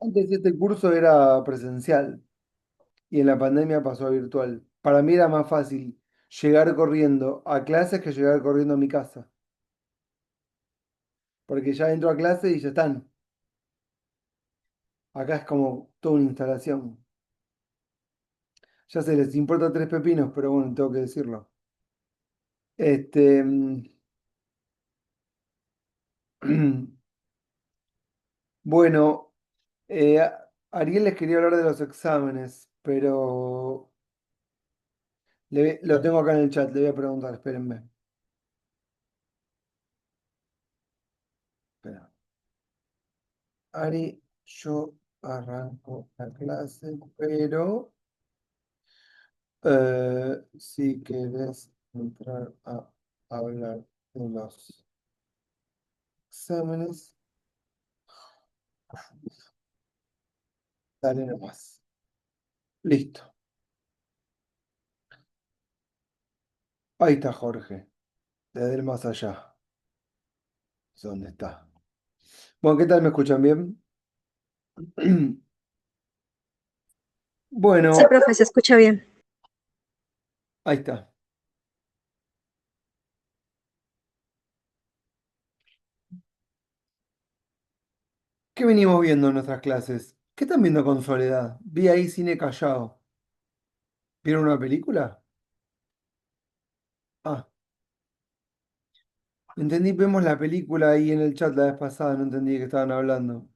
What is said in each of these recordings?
Antes este curso era presencial y en la pandemia pasó a virtual. Para mí era más fácil llegar corriendo a clases que llegar corriendo a mi casa, porque ya entro a clase y ya están. Acá es como toda una instalación. Ya se les importa tres pepinos, pero bueno, tengo que decirlo. Este, bueno, Ariel les quería hablar de los exámenes, pero lo tengo acá en el chat, le voy a preguntar, espérenme. Espera. Ari, yo arranco la clase, pero si querés entrar a hablar de los exámenes, dale nomás. Listo. Ahí está Jorge, desde el más allá. ¿Dónde está? Bueno, ¿qué tal? ¿Me escuchan bien? Sí, Bueno, profe, se escucha bien. ahí está. ¿Qué venimos viendo en nuestras clases? ¿Qué están viendo con Soledad? Vi ahí Cine Callao. ¿Vieron una película? Ah, entendí, vemos la película ahí en el chat la vez pasada, no entendí de qué estaban hablando.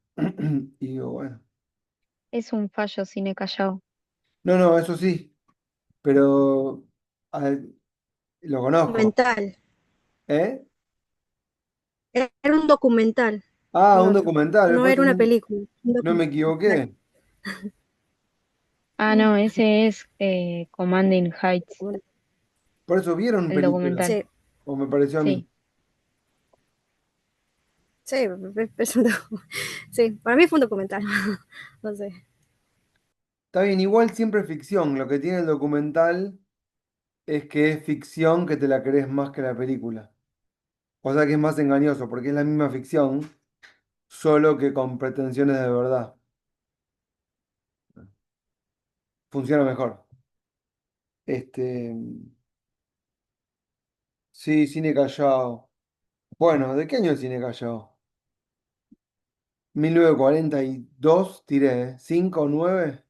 Y digo, bueno. Es un fallo cine callado. No, no, eso sí, pero a- lo conozco. Documental. ¿Eh? Era un documental, Ah, el un otro. documental, No después era una película. Un no me documental. equivoqué. Ah, no, ese es Commanding Heights, Por eso vieron el película. documental. Sí, O me pareció a mí. Sí. sí, sí, para mí fue un documental. No sé. Está bien, igual siempre es ficción. Lo que tiene el documental es que es ficción que te la crees más que la película. O sea que es más engañoso, porque es la misma ficción, solo que con pretensiones de verdad. Funciona mejor. Este, sí, Cine Callao. Bueno, ¿de qué año es Cine Callao? 1942 tiré, ¿eh? ¿5 o 9?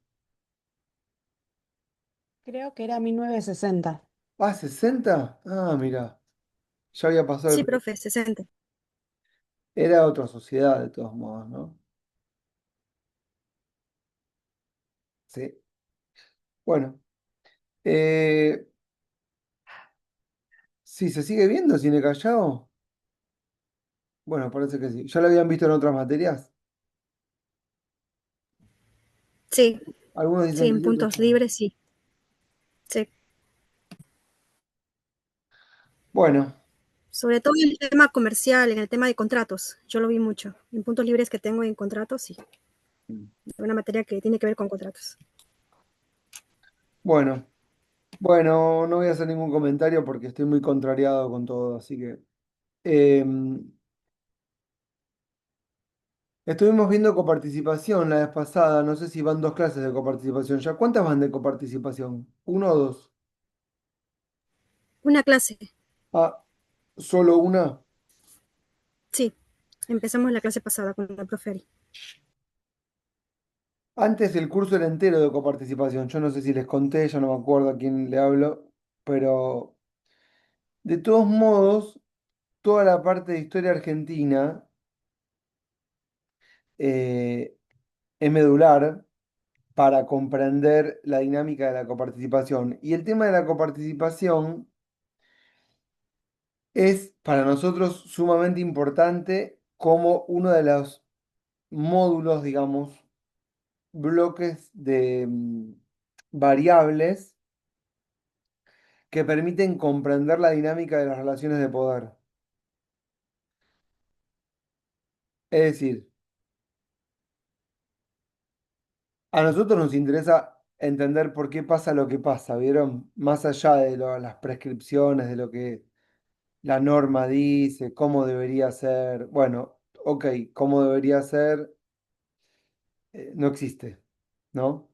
Creo que era 1960. Ah, 60. Ah, mira, ya había pasado Sí, profe, 60. Era otra sociedad de todos modos, ¿no? Sí. Bueno, eh, sí, ¿se sigue viendo Cine Callao? Bueno, parece que sí. ¿Ya lo habían visto en otras materias? Sí, Algunos sí, dicen que en sí, otros puntos que no. libres, sí. Sí. Bueno, Sobre todo en el tema comercial, en el tema de contratos. Yo lo vi mucho. En puntos libres que tengo en contratos, sí. Una materia que tiene que ver con contratos. bueno, bueno, no voy a hacer ningún comentario porque estoy muy contrariado con todo, así que eh, estuvimos viendo coparticipación la vez pasada, no sé si van dos clases de coparticipación ya. ¿Cuántas van de coparticipación? ¿Uno o dos? Una clase, Ah, ¿solo una? sí. Empezamos la clase pasada con el profe Ari. Antes el curso era entero de coparticipación. Yo no sé si les conté, ya no me acuerdo a quién le hablo, pero de todos modos, toda la parte de historia argentina eh, es medular para comprender la dinámica de la coparticipación. Y el tema de la coparticipación es para nosotros sumamente importante como uno de los módulos, digamos, bloques de variables que permiten comprender la dinámica de las relaciones de poder. Es decir, a nosotros nos interesa entender por qué pasa lo que pasa, ¿vieron? Más allá de las prescripciones, de lo que la norma dice, cómo debería ser. Bueno, ok, cómo debería ser. no existe, ¿no?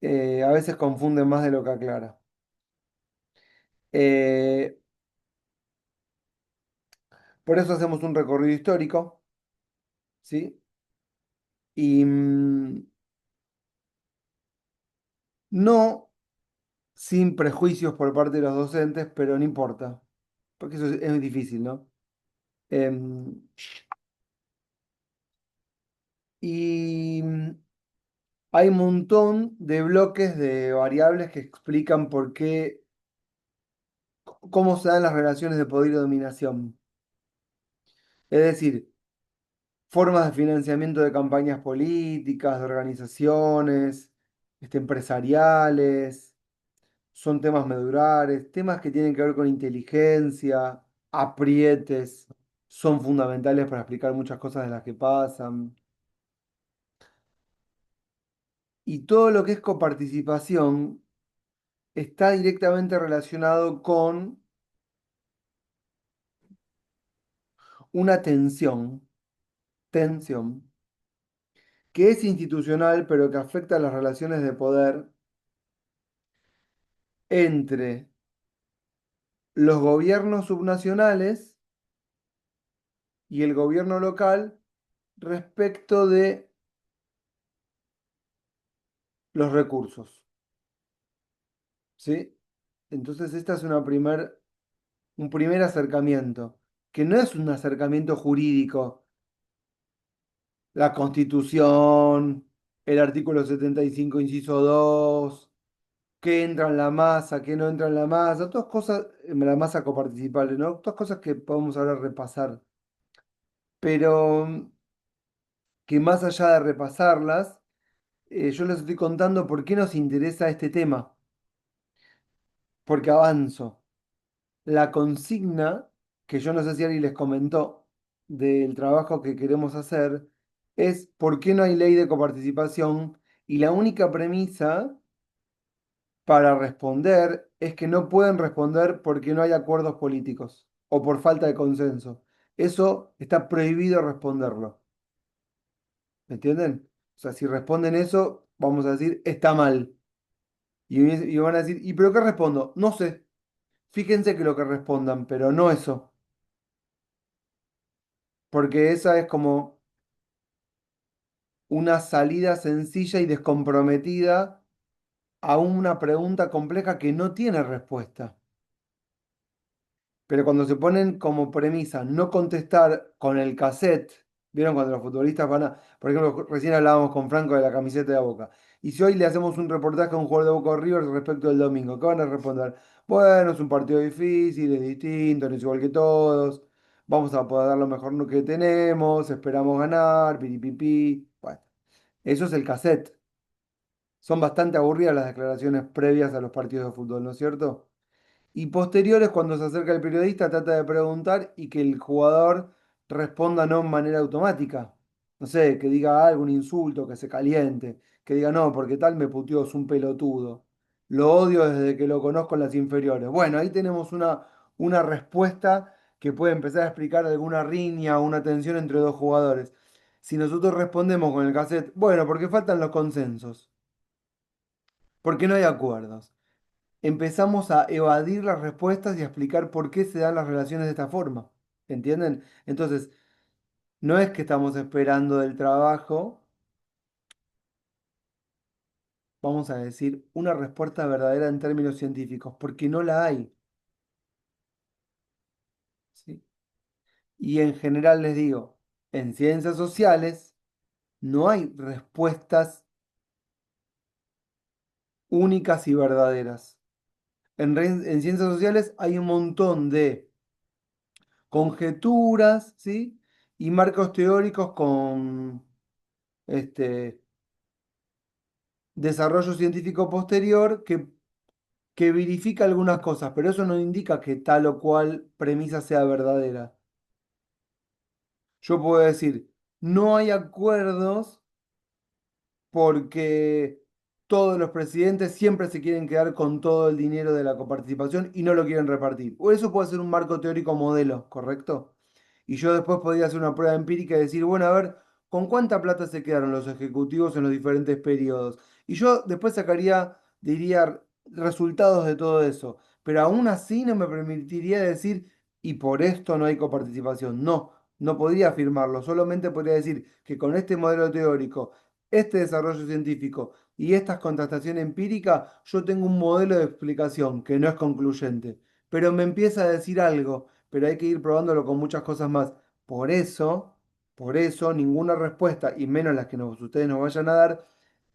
A veces confunde más de lo que aclara. Eh, por eso hacemos un recorrido histórico, ¿sí? Y no sin prejuicios por parte de los docentes, pero no importa, porque eso es difícil, ¿no? Em, y hay un montón de bloques de variables que explican por qué, cómo se dan las relaciones de poder y dominación. Es decir, formas de financiamiento de campañas políticas, de organizaciones, empresariales, son temas medulares, temas que tienen que ver con inteligencia, aprietes, son fundamentales para explicar muchas cosas de las que pasan. Y todo lo que es coparticipación está directamente relacionado con una tensión, que es institucional, pero que afecta a las relaciones de poder entre los gobiernos subnacionales y el gobierno local respecto de los recursos, ¿sí? Entonces, esta es un primer acercamiento, que no es un acercamiento jurídico, la Constitución, el artículo 75 inciso 2, qué entra en la masa, qué no entra en la masa, todas cosas, en la masa coparticipable, ¿no? Todas cosas que podemos ahora repasar, pero que más allá de repasarlas, yo les estoy contando por qué nos interesa este tema, porque avanzo. La consigna, que yo no sé si alguien les comentó, del trabajo que queremos hacer, es por qué no hay ley de coparticipación y la única premisa para responder es que no pueden responder porque no hay acuerdos políticos o por falta de consenso. Eso está prohibido responderlo. ¿Me entienden? O sea, si responden eso, vamos a decir, está mal. Y van a decir, ¿y pero qué respondo? No sé. Fíjense que lo que respondan, pero no eso. Porque esa es como una salida sencilla y descomprometida a una pregunta compleja que no tiene respuesta. Pero cuando se ponen como premisa no contestar con el cassette, ¿vieron cuando los futbolistas van a, por ejemplo, recién hablábamos con Franco de la camiseta de Boca, y si hoy le hacemos un reportaje a un jugador de Boca o River respecto del domingo, ¿qué van a responder? Bueno, es un partido difícil, es distinto, no es igual que todos, vamos a poder dar lo mejor que tenemos, esperamos ganar, piripipi. Bueno, eso es el cassette. Son bastante aburridas las declaraciones previas a los partidos de fútbol, ¿no es cierto? Y posteriores, cuando se acerca el periodista, trata de preguntar y que el jugador responda no en manera automática. No sé, que diga algún insulto, que se caliente, que diga no, porque tal me puteó, es un pelotudo. Lo odio desde que lo conozco en las inferiores. Bueno, ahí tenemos una respuesta que puede empezar a explicar alguna riña o una tensión entre dos jugadores. Si nosotros respondemos con el cassette, bueno, porque faltan los consensos, porque no hay acuerdos, empezamos a evadir las respuestas y a explicar por qué se dan las relaciones de esta forma. ¿Entienden? Entonces, no es que estamos esperando del trabajo, vamos a decir, una respuesta verdadera en términos científicos, porque no la hay. ¿Sí? Y en general les digo, en ciencias sociales no hay respuestas únicas y verdaderas. En ciencias sociales hay un montón de conjeturas, ¿sí? Y marcos teóricos con este, desarrollo científico posterior que verifica algunas cosas, pero eso no indica que tal o cual premisa sea verdadera. Yo puedo decir, no hay acuerdos porque todos los presidentes siempre se quieren quedar con todo el dinero de la coparticipación y no lo quieren repartir. O eso puede ser un marco teórico modelo, ¿correcto? Y yo después podría hacer una prueba empírica y decir, bueno, a ver, ¿con cuánta plata se quedaron los ejecutivos en los diferentes periodos? Y yo después sacaría, diría, resultados de todo eso, pero aún así no me permitiría decir, y por esto no hay coparticipación. No, no podría afirmarlo, solamente podría decir que con este modelo teórico, este desarrollo científico y esta contrastación empírica, yo tengo un modelo de explicación que no es concluyente, pero me empieza a decir algo, pero hay que ir probándolo con muchas cosas más. Por eso, por eso, ninguna respuesta, y menos las que ustedes nos vayan a dar,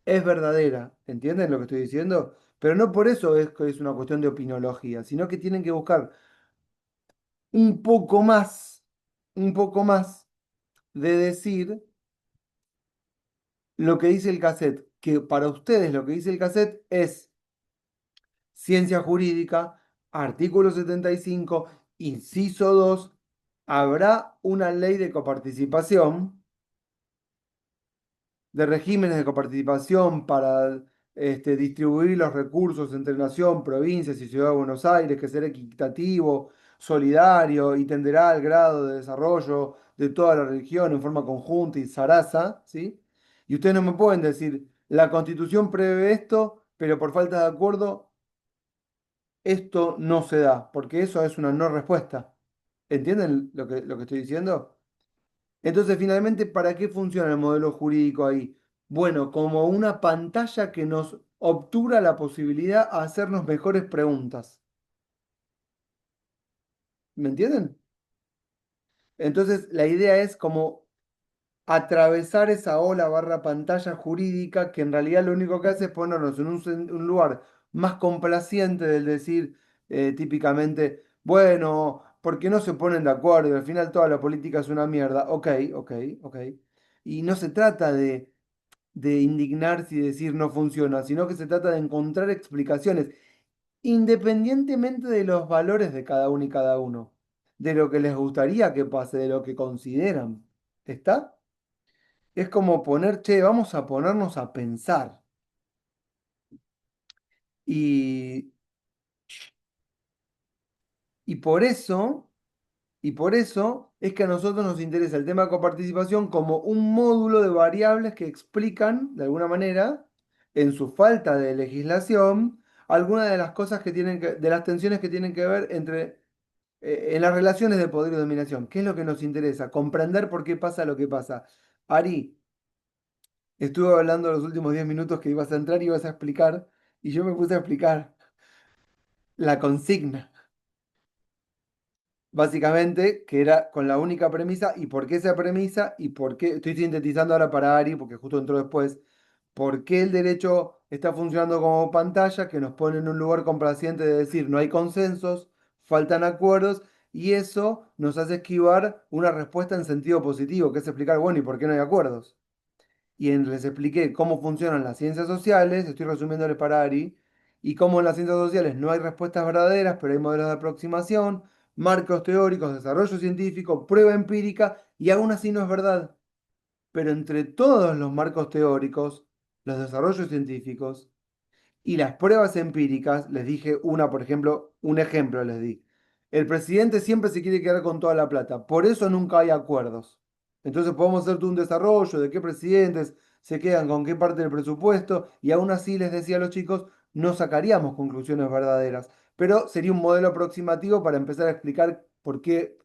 es verdadera. ¿Entienden lo que estoy diciendo? Pero no por eso es que es una cuestión de opinología, sino que tienen que buscar un poco más, un poco más de decir lo que dice el cassette, que para ustedes lo que dice el cassette es ciencia jurídica, artículo 75, inciso 2, habrá una ley de coparticipación, de regímenes de coparticipación para distribuir los recursos entre nación, provincias y ciudad de Buenos Aires, que será equitativo, solidario y tenderá al grado de desarrollo de toda la región en forma conjunta y zaraza, ¿sí? Y ustedes no me pueden decir, la Constitución prevé esto, pero por falta de acuerdo esto no se da, porque eso es una no respuesta. ¿Entienden lo que estoy diciendo? Entonces, finalmente, ¿para qué funciona el modelo jurídico ahí? Bueno, como una pantalla que nos obtura la posibilidad a hacernos mejores preguntas. ¿Me entienden? Entonces, la idea es como atravesar esa ola barra pantalla jurídica que en realidad lo único que hace es ponernos en un lugar más complaciente del decir típicamente, bueno, ¿por qué no se ponen de acuerdo? Y al final toda la política es una mierda. Ok, ok, ok. Y no se trata de indignarse y decir no funciona, sino que se trata de encontrar explicaciones, independientemente de los valores de cada uno y cada uno, de lo que les gustaría que pase, de lo que consideran. ¿Está? Es como poner, che, vamos a ponernos a pensar. Y, y por eso, y por eso es que a nosotros nos interesa el tema de coparticipación como un módulo de variables que explican, de alguna manera, en su falta de legislación, algunas de las cosas que tienen de las tensiones que tienen que ver entre, en las relaciones de poder y dominación. ¿Qué es lo que nos interesa? Comprender por qué pasa lo que pasa. Ari, estuve hablando los últimos 10 minutos que ibas a entrar y ibas a explicar, y yo me puse a explicar la consigna, básicamente, que era con la única premisa, y por qué esa premisa, y por qué, estoy sintetizando ahora para Ari, porque justo entró después, por qué el derecho está funcionando como pantalla, que nos pone en un lugar complaciente de decir no hay consensos, faltan acuerdos, y eso nos hace esquivar una respuesta en sentido positivo, que es explicar, bueno, ¿y por qué no hay acuerdos? Les expliqué cómo funcionan las ciencias sociales, estoy resumiéndole para Ari, y cómo en las ciencias sociales no hay respuestas verdaderas, pero hay modelos de aproximación, marcos teóricos, desarrollo científico, prueba empírica, y aún así no es verdad. Pero entre todos los marcos teóricos, los desarrollos científicos y las pruebas empíricas, les dije una, por ejemplo, un ejemplo les di. El presidente siempre se quiere quedar con toda la plata, por eso nunca hay acuerdos. Entonces podemos hacer todo un desarrollo de qué presidentes se quedan con qué parte del presupuesto y aún así les decía a los chicos, no sacaríamos conclusiones verdaderas, pero sería un modelo aproximativo para empezar a explicar por qué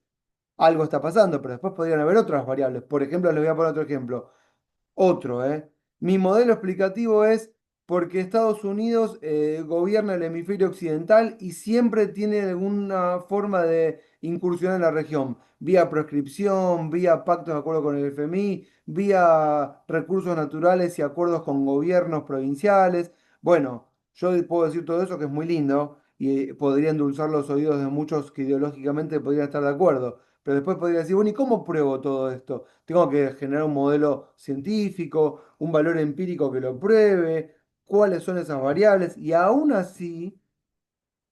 algo está pasando, pero después podrían haber otras variables. Por ejemplo, les voy a poner otro ejemplo. Otro, ¿eh? Mi modelo explicativo es porque Estados Unidos gobierna el hemisferio occidental y siempre tiene alguna forma de incursión en la región, vía proscripción, vía pactos de acuerdo con el FMI, vía recursos naturales y acuerdos con gobiernos provinciales. Bueno, yo puedo decir todo eso que es muy lindo y podría endulzar los oídos de muchos que ideológicamente podrían estar de acuerdo. Pero después podría decir, bueno, ¿y cómo pruebo todo esto? Tengo que generar un modelo científico, un valor empírico que lo pruebe, cuáles son esas variables, y aún así,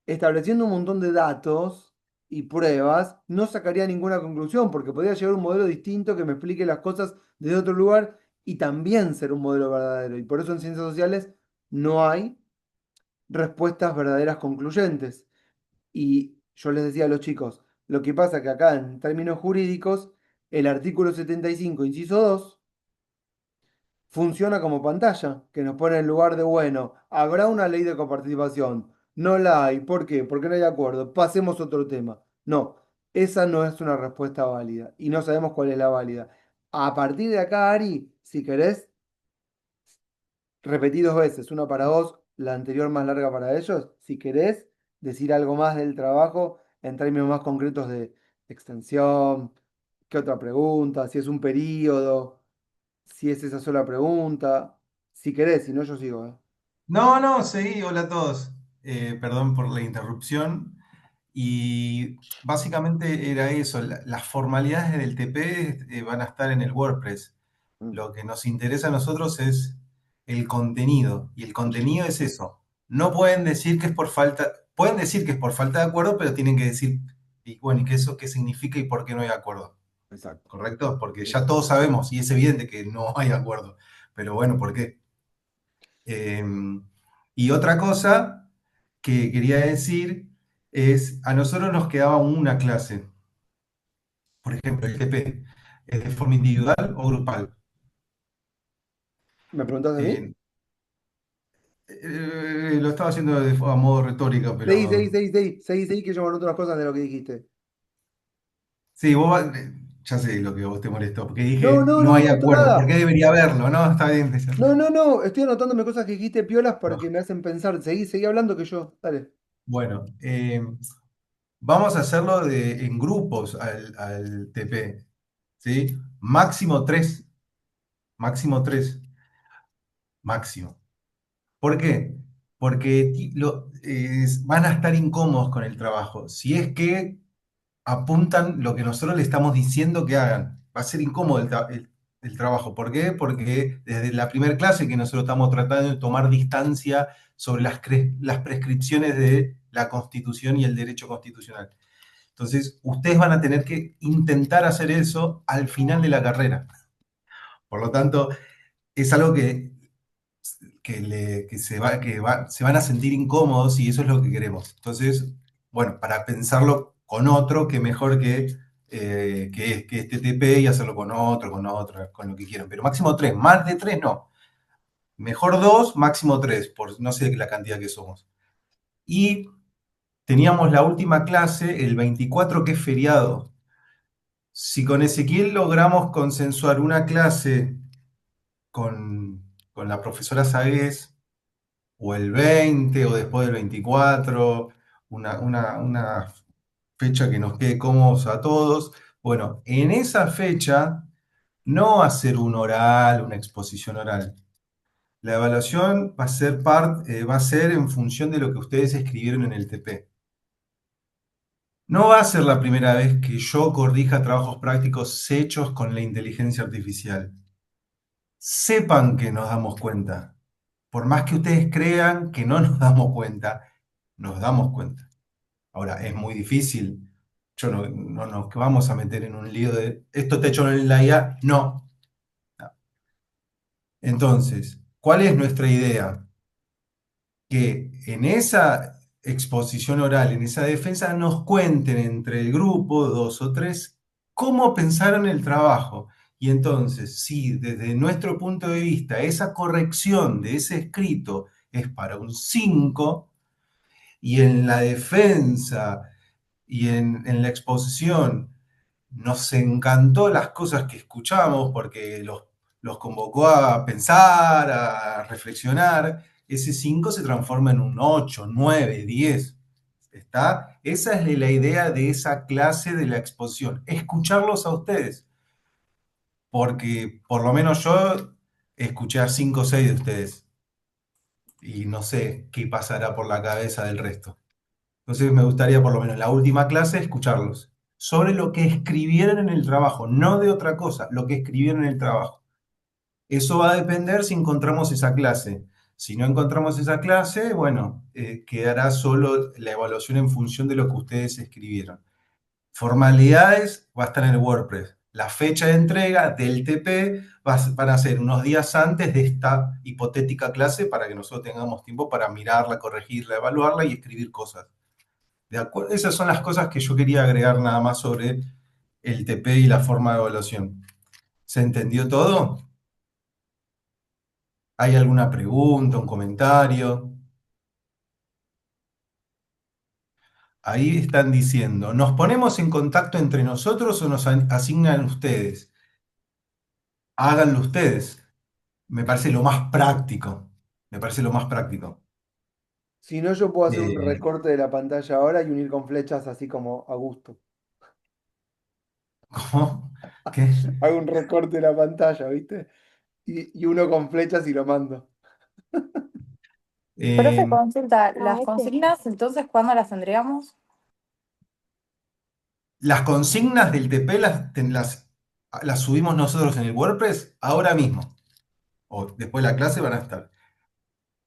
estableciendo un montón de datos y pruebas, no sacaría ninguna conclusión, porque podría llegar a un modelo distinto que me explique las cosas desde otro lugar y también ser un modelo verdadero. Y por eso en ciencias sociales no hay respuestas verdaderas concluyentes. Y yo les decía a los chicos, lo que pasa que acá en términos jurídicos, el artículo 75 inciso 2 funciona como pantalla, que nos pone en lugar de, bueno, habrá una ley de coparticipación. No la hay. ¿Por qué? Porque no hay acuerdo. Pasemos a otro tema. No, esa no es una respuesta válida y no sabemos cuál es la válida. A partir de acá, Ari, si querés, repetí dos veces, una para vos, la anterior más larga para ellos. Si querés decir algo más del trabajo en términos más concretos de extensión, qué otra pregunta, si es un periodo, si es esa sola pregunta. Si querés, si no, yo sigo, ¿eh? No, no, seguí, hola a todos. Perdón por la interrupción. Y básicamente era eso, las formalidades del TP van a estar en el WordPress. Mm, Lo que nos interesa a nosotros es el contenido, y el contenido es eso. No pueden decir que es por falta, pueden decir que es por falta de acuerdo, pero tienen que decir, y bueno, ¿y qué eso qué significa y por qué no hay acuerdo? exacto. ¿Correcto? Porque Sí. ya todos sabemos y es evidente que no hay acuerdo. Pero bueno, ¿por qué? Y otra cosa que quería decir es, a nosotros nos quedaba una clase, por ejemplo, el TP, ¿es de forma individual o grupal? ¿Me preguntás a mí? Eh, lo estaba haciendo a modo retórica, Seguí, seguí, pero seguí, seguí, seguí, seguí, que yo me anoto unas cosas de lo que dijiste. sí, ya sé lo que a vos te molestó, porque No, dije no, no no me hay gustó acuerdo, ¿por qué nada. debería haberlo? No, está bien. No, no, no, estoy anotándome cosas que dijiste piolas No. porque me hacen pensar. Seguí, seguí hablando que yo. Dale. Bueno, vamos a hacerlo en grupos al TP, ¿sí? Máximo tres, máximo. ¿Por qué? Porque van a estar incómodos con el trabajo. Si es que apuntan lo que nosotros le estamos diciendo que hagan, va a ser incómodo el trabajo. ¿Por qué? Porque desde la primera clase que nosotros estamos tratando de tomar distancia sobre las prescripciones de la Constitución y el derecho constitucional. Entonces, ustedes van a tener que intentar hacer eso al final de la carrera. Por lo tanto, es algo que se van a sentir incómodos y eso es lo que queremos. Entonces, bueno, para pensarlo con otro, que mejor que este TP y hacerlo con otro, con lo que quieran. Pero máximo tres, más de tres no. Mejor dos, máximo tres, por no sé la cantidad que somos. Y teníamos la última clase el 24, que es feriado. Si con Ezequiel logramos consensuar una clase con la profesora Sagués, o el 20 o después del 24, una fecha que nos quede cómodos a todos. Bueno, en esa fecha no hacer un oral, una exposición oral. La evaluación va a ser en función de lo que ustedes escribieron en el TP. No va a ser la primera vez que yo corrija trabajos prácticos hechos con la inteligencia artificial. Sepan que nos damos cuenta. Por más que ustedes crean que no nos damos cuenta, nos damos cuenta. Ahora, es muy difícil. Yo no nos vamos a meter en un lío de esto está hecho en la IA. No. Entonces, ¿cuál es nuestra idea? Que en esa exposición oral, en esa defensa, nos cuenten entre el grupo, dos o tres, cómo pensaron el trabajo. Y entonces, si desde nuestro punto de vista esa corrección de ese escrito es para un 5 y en la defensa y en la exposición nos encantó las cosas que escuchamos porque los convocó a pensar, a reflexionar, ese 5 se transforma en un 8, 9, 10. ¿Está? Esa es la idea de esa clase de la exposición, escucharlos a ustedes, porque por lo menos yo escuché a 5 o 6 de ustedes y no sé qué pasará por la cabeza del resto. Entonces me gustaría por lo menos en la última clase escucharlos sobre lo que escribieron en el trabajo, no de otra cosa, lo que escribieron en el trabajo. Eso va a depender si encontramos esa clase. Si no encontramos esa clase, bueno, quedará solo la evaluación en función de lo que ustedes escribieron. Formalidades va a estar en el WordPress. La fecha de entrega del TP van a ser unos días antes de esta hipotética clase para que nosotros tengamos tiempo para mirarla, corregirla, evaluarla y escribir cosas. ¿De acuerdo? Esas son las cosas que yo quería agregar nada más sobre el TP y la forma de evaluación. ¿Se entendió todo? ¿Hay alguna pregunta, un comentario? Ahí están diciendo, ¿nos ponemos en contacto entre nosotros o nos asignan ustedes? Háganlo ustedes. Me parece lo más práctico. Me parece lo más práctico. Si no, yo puedo hacer un Eh, recorte de la pantalla ahora y unir con flechas así como a gusto. ¿Cómo? ¿Qué? Hago un recorte de la pantalla, ¿viste? Y uno con flechas y lo mando. Profe, Eh, consulta, ¿las Este. consignas entonces cuándo las tendríamos? las consignas del TP las subimos nosotros en el WordPress ahora mismo. O después de la clase van a estar.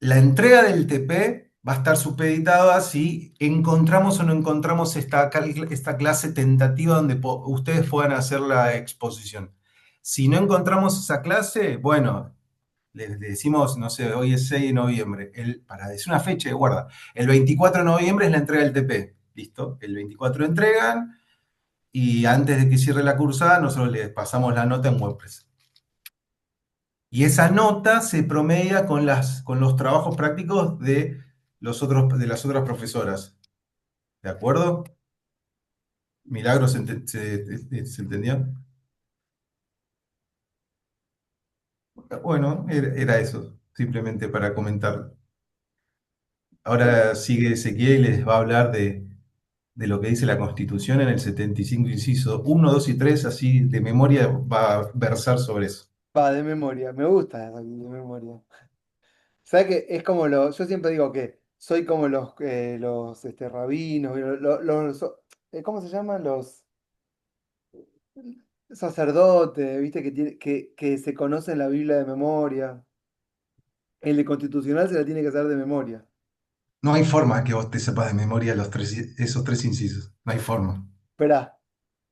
La entrega del TP va a estar supeditada si encontramos o no encontramos esta clase tentativa donde ustedes puedan hacer la exposición. Si no encontramos esa clase, bueno, les decimos, no sé, hoy es 6 de noviembre, para decir una fecha de guarda, el 24 de noviembre es la entrega del TP, ¿listo? El 24 entregan y antes de que cierre la cursada nosotros les pasamos la nota en WordPress. Y esa nota se promedia con los trabajos prácticos de las otras profesoras. ¿De acuerdo? Milagros, ¿se entendió? Bueno, era eso, simplemente para comentar. Ahora sigue Ezequiel y les va a hablar de lo que dice la Constitución en el 75, inciso 1, 2 y 3, así de memoria va a versar sobre eso. Va, de memoria. Me gusta eso, de memoria. ¿Sabes qué? Es como yo siempre digo que soy como los rabinos, ¿cómo se llaman? Los sacerdotes, ¿viste? Que se conocen la Biblia de memoria. El de constitucional se la tiene que hacer de memoria. No hay forma que vos te sepas de memoria esos tres incisos. No hay forma. Esperá,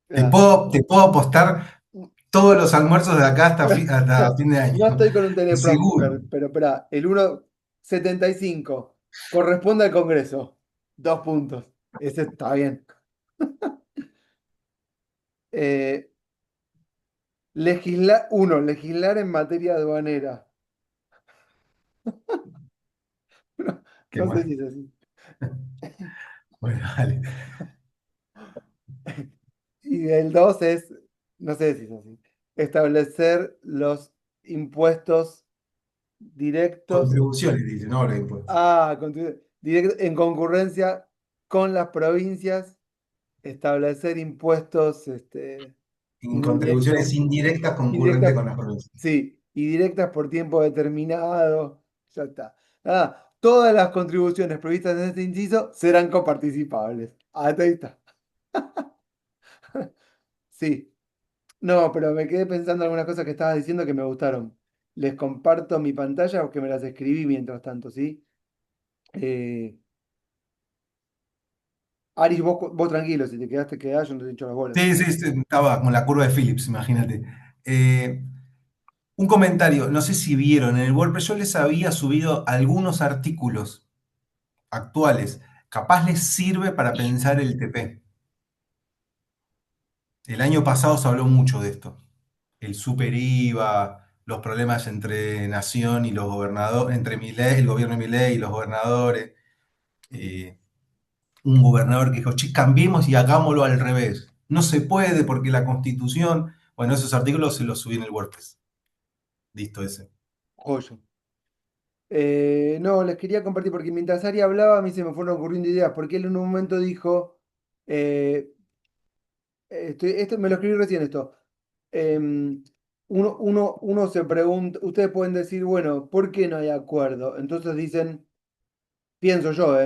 Te esperá. puedo, te puedo apostar todos los almuerzos de acá hasta fin de año. No estoy con un Seguro. teleprompter, pero esperá. El 1,75 corresponde al Congreso. 2 puntos. Ese está bien. Eh, legislar en materia aduanera. No, Qué no sé mal. si es así. Bueno, dale. Y el 2 es, no sé si es así. Establecer los impuestos directos Contribuciones, dice, no ahora impuestos. en concurrencia con las provincias, establecer impuestos En indirectos, contribuciones indirectas concurrentes directas, con las provincias. sí, y directas por tiempo determinado. Ya está. Todas las contribuciones previstas en este inciso serán coparticipables. Ahí está. Sí. No, pero me quedé pensando algunas cosas que estabas diciendo que me gustaron. Les comparto mi pantalla o que me las escribí mientras tanto, ¿sí? Eh, Aris, vos tranquilo, si te quedaste quedado, yo no te he dicho las bolas. Sí, sí, sí, estaba con la curva de Phillips, imagínate. Eh, un comentario, no sé si vieron, en el WordPress yo les había subido algunos artículos actuales. Capaz les sirve para pensar el TP. El año pasado se habló mucho de esto. El super IVA, los problemas entre Nación y los gobernadores, entre Milei, el gobierno de Milei y los gobernadores. Eh, un gobernador que dijo, che, cambiemos y hagámoslo al revés. No se puede porque la Constitución. Bueno, esos artículos se los subí en el WordPress. Listo ese. Joyo. No, les quería compartir porque mientras Ari hablaba a mí se me fueron ocurriendo ideas, porque él en un momento dijo, eh, esto me lo escribí recién esto. Uno se pregunta, ustedes pueden decir, bueno, ¿por qué no hay acuerdo? Entonces dicen, pienso yo,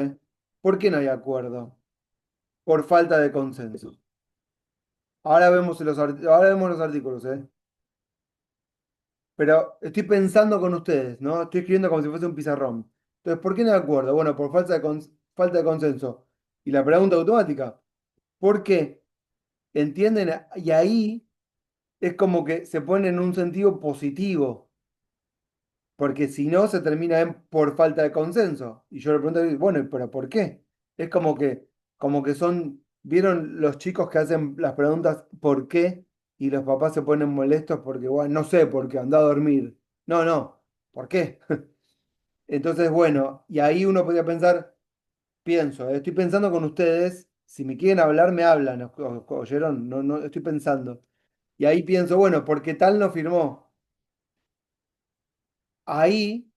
¿por qué no hay acuerdo? Por falta de consenso. Ahora vemos los artículos, ¿eh? Pero estoy pensando con ustedes, ¿no? Estoy escribiendo como si fuese un pizarrón. Entonces, ¿por qué no hay acuerdo? Bueno, por falta de consenso. Y la pregunta automática, ¿por qué? ¿Entienden? Y ahí es como que se pone en un sentido positivo, porque si no se termina en por falta de consenso. Y yo le pregunto, bueno, ¿pero por qué? Es como que ¿vieron los chicos que hacen las preguntas ¿por qué? Y los papás se ponen molestos porque, bueno, no sé, porque anda a dormir. No, no. ¿Por qué? Entonces, bueno, y ahí uno podría pensar, pienso, estoy pensando con ustedes, si me quieren hablar, me hablan, ¿oyeron? No, no, estoy pensando. Y ahí pienso, bueno, porque tal no firmó. Ahí,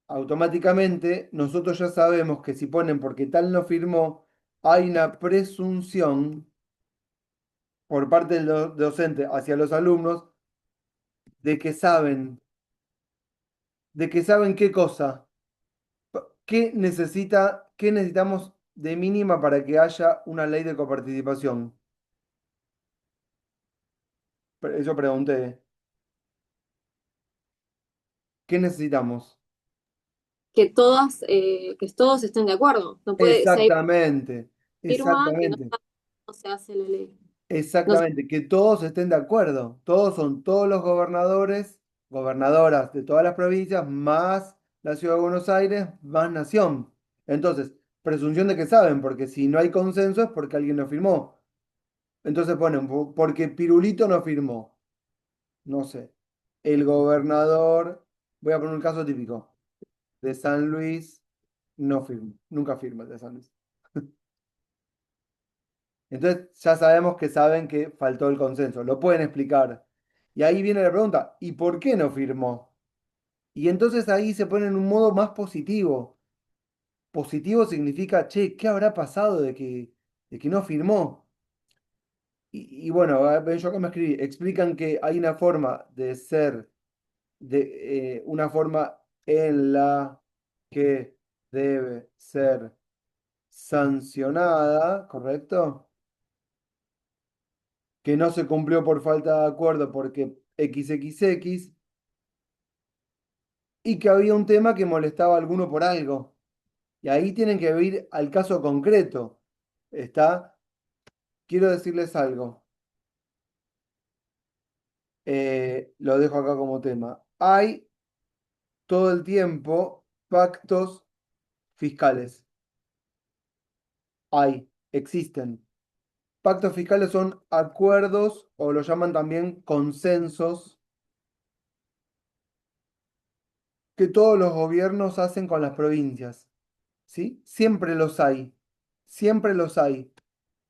automáticamente, nosotros ya sabemos que si ponen porque tal no firmó, hay una presunción por parte del docente hacia los alumnos de que saben, de que saben qué cosa, qué necesitamos de mínima para que haya una ley de coparticipación. Eso pregunté. ¿Qué necesitamos? Que todos estén de acuerdo. No puede, si hay Exactamente, firma y exactamente, no se hace la ley. No se- exactamente. Que todos estén de acuerdo. Todos son todos los gobernadores, gobernadoras de todas las provincias, más la ciudad de Buenos Aires, más nación. Entonces, presunción de que saben, porque si no hay consenso es porque alguien no firmó. Entonces ponen, porque Pirulito no firmó. No sé. El gobernador, voy a poner un caso típico, de San Luis, no firmó. Nunca firma el de San Luis. Entonces ya sabemos que saben que faltó el consenso, lo pueden explicar. Y ahí viene la pregunta, ¿y por qué no firmó? Y entonces ahí se pone en un modo más positivo. Positivo significa, che, ¿qué habrá pasado de que no firmó? Y bueno, yo acá me escribí, explican que hay una forma de ser, una forma en la que debe ser sancionada, ¿correcto? Que no se cumplió por falta de acuerdo porque XXX y que había un tema que molestaba a alguno por algo. Y ahí tienen que ir al caso concreto. Está, quiero decirles algo. Lo dejo acá como tema. Hay todo el tiempo pactos fiscales. Existen. Pactos fiscales son acuerdos o lo llaman también consensos que todos los gobiernos hacen con las provincias. ¿Sí? Siempre los hay, siempre los hay,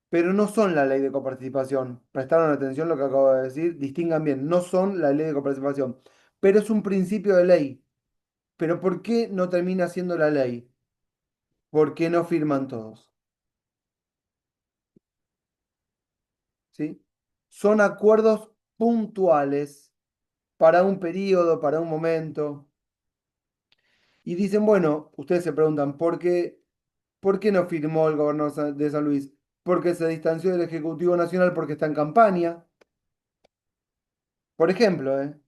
pero no son la ley de coparticipación. Prestaron atención a lo que acabo de decir, distingan bien, no son la ley de coparticipación, pero es un principio de ley. ¿Pero por qué no termina siendo la ley? Porque no firman todos, ¿sí? Son acuerdos puntuales para un periodo, para un momento. Y dicen, bueno, ustedes se preguntan, por qué no firmó el gobernador de San Luis? Porque se distanció del Ejecutivo Nacional porque está en campaña, por ejemplo, ¿eh?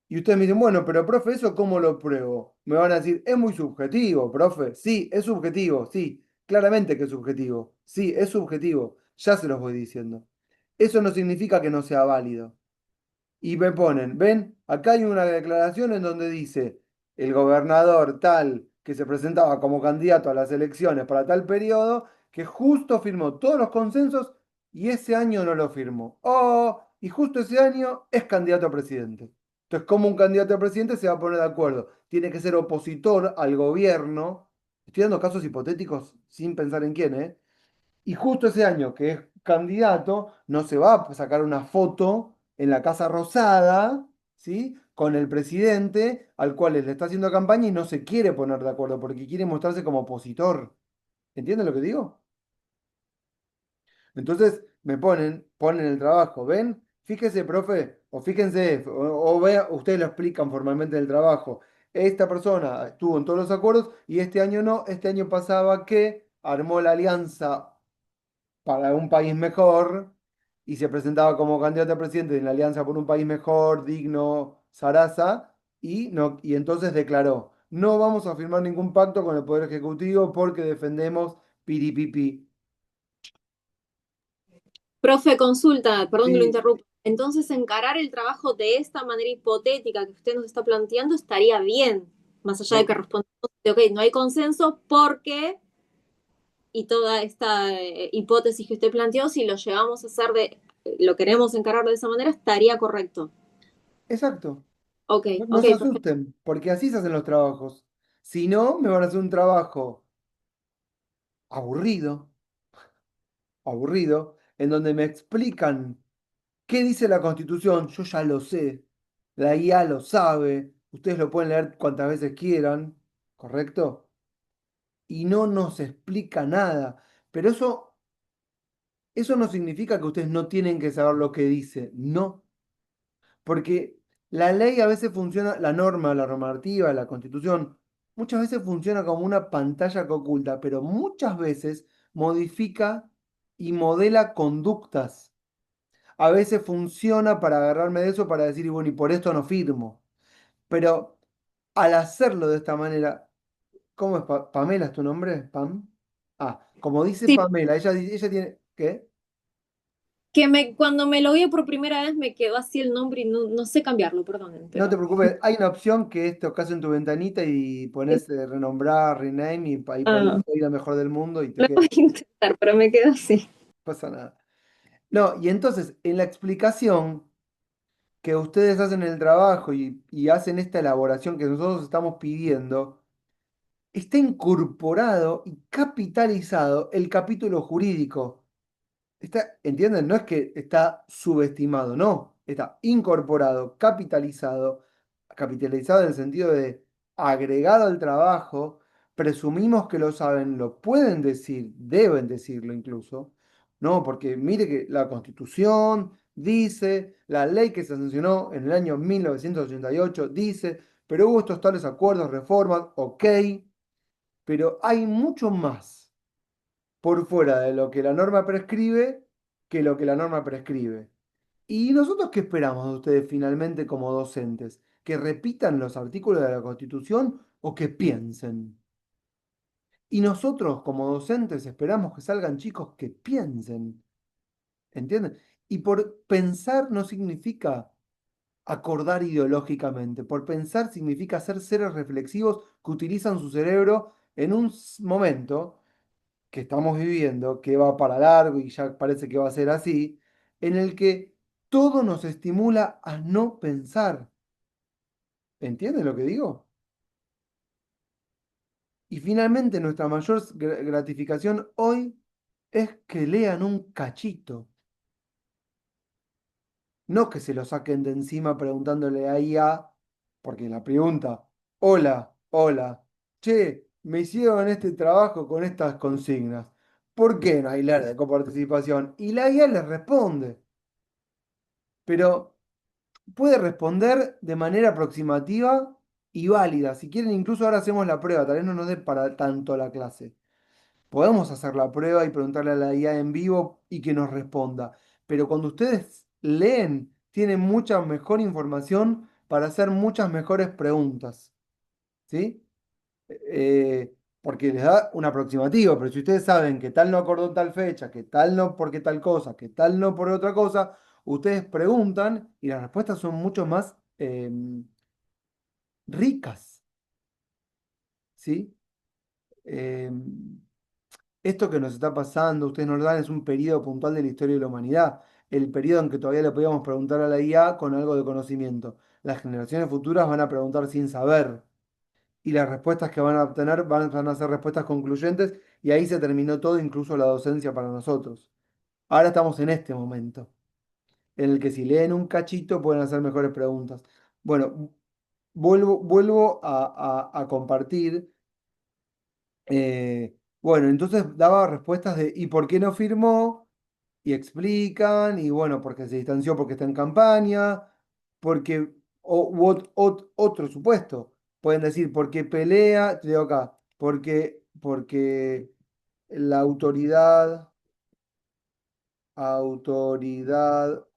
Y ustedes me dicen, bueno, pero profe, ¿eso cómo lo pruebo? Me van a decir, es muy subjetivo, profe. Sí, es subjetivo, sí, claramente que es subjetivo. Sí, es subjetivo, ya se los voy diciendo. Eso no significa que no sea válido. Y me ponen, ven, acá hay una declaración en donde dice, el gobernador tal que se presentaba como candidato a las elecciones para tal periodo, que justo firmó todos los consensos y ese año no lo firmó. Oh, y justo ese año es candidato a presidente. Entonces, ¿cómo un candidato a presidente se va a poner de acuerdo? Tiene que ser opositor al gobierno. Estoy dando casos hipotéticos sin pensar en quién, ¿eh? Y justo ese año que es candidato, no se va a sacar una foto en la Casa Rosada, ¿sí? Con el presidente al cual le está haciendo campaña y no se quiere poner de acuerdo porque quiere mostrarse como opositor. ¿Entienden lo que digo? Entonces me ponen el trabajo, ¿ven? Fíjese, profe, o fíjense, ustedes lo explican formalmente en el trabajo. Esta persona estuvo en todos los acuerdos y este año no, este año pasaba que armó la alianza para un país mejor y se presentaba como candidato a presidente de la Alianza por un País Mejor, Digno, Sarasa, y, no, y entonces declaró, no vamos a firmar ningún pacto con el Poder Ejecutivo porque defendemos piripipi. Profe, consulta, perdón que lo Sí, interrumpa. Entonces, encarar el trabajo de esta manera hipotética que usted nos está planteando estaría bien, más allá de que respondamos de, ok, no hay consenso porque, y toda esta hipótesis que usted planteó, si lo llevamos a hacer lo queremos encarar de esa manera, estaría correcto. exacto. Ok, No ok, se perfecto. asusten, porque así se hacen los trabajos. Si no, me van a hacer un trabajo aburrido, aburrido, en donde me explican qué dice la Constitución. Yo ya lo sé, la IA lo sabe, ustedes lo pueden leer cuantas veces quieran, ¿correcto? Y no nos explica nada. Pero eso no significa que ustedes no tienen que saber lo que dice, no. Porque la ley a veces funciona, la norma, la normativa, la constitución, muchas veces funciona como una pantalla que oculta, pero muchas veces modifica y modela conductas. A veces funciona para agarrarme de eso para decir, y bueno, y por esto no firmo. Pero al hacerlo de esta manera, ¿cómo es? ¿Pamela es tu nombre? ¿Pam? Ah, como dice Sí, Pamela, ella tiene, ¿qué? cuando me logué por primera vez me quedó así el nombre y no sé cambiarlo, perdonen, No te pero preocupes, hay una opción que es tocas en tu ventanita y pones renombrar, rename y ahí pones ah, soy la mejor del mundo y te lo queda, voy a intentar, pero me quedó así. no pasa nada. No, y entonces en la explicación que ustedes hacen el trabajo y hacen esta elaboración que nosotros estamos pidiendo, está incorporado y capitalizado el capítulo jurídico. Está, ¿entienden? No es que está subestimado, no. Está incorporado, capitalizado en el sentido de agregado al trabajo. Presumimos que lo saben, lo pueden decir, deben decirlo incluso. No, porque mire que la Constitución dice, la ley que se sancionó en el año 1988 dice, pero hubo estos tales acuerdos, reformas, ok, pero hay mucho más por fuera de lo que la norma prescribe que lo que la norma prescribe. ¿Y nosotros qué esperamos de ustedes finalmente como docentes? ¿Que repitan los artículos de la Constitución o que piensen? Y nosotros como docentes esperamos que salgan chicos que piensen, ¿entienden? Y por pensar no significa acordar ideológicamente. Por pensar significa ser seres reflexivos que utilizan su cerebro en un momento que estamos viviendo, que va para largo y ya parece que va a ser así, en el que todo nos estimula a no pensar. ¿Entienden lo que digo? Y finalmente nuestra mayor gratificación hoy es que lean un cachito, no que se lo saquen de encima preguntándole a IA, porque la pregunta, hola, hola, che, me hicieron este trabajo con estas consignas. ¿Por qué no hay ley de coparticipación? Y la IA les responde. Pero puede responder de manera aproximativa y válida. Si quieren, incluso ahora hacemos la prueba, tal vez no nos dé para tanto la clase. Podemos hacer la prueba y preguntarle a la IA en vivo y que nos responda. Pero cuando ustedes leen, tienen mucha mejor información para hacer muchas mejores preguntas. ¿Sí? Porque les da un aproximativo, pero si ustedes saben que tal no acordó tal fecha, que tal no porque tal cosa, que tal no por otra cosa, ustedes preguntan y las respuestas son mucho más ricas, ¿sí? Eh, Esto que nos está pasando, ustedes nos lo dan, es un periodo puntual de la historia de la humanidad, el periodo en que todavía le podíamos preguntar a la IA con algo de conocimiento. Las generaciones futuras van a preguntar sin saber. Y las respuestas que van a obtener van a ser respuestas concluyentes y ahí se terminó todo, incluso la docencia para nosotros. Ahora estamos en este momento, en el que si leen un cachito pueden hacer mejores preguntas. Bueno, vuelvo a compartir. Bueno, entonces daba respuestas de ¿y por qué no firmó? Y explican, y bueno, porque se distanció porque está en campaña, porque, otro supuesto, pueden decir, porque pelea, te digo acá, porque la autoridad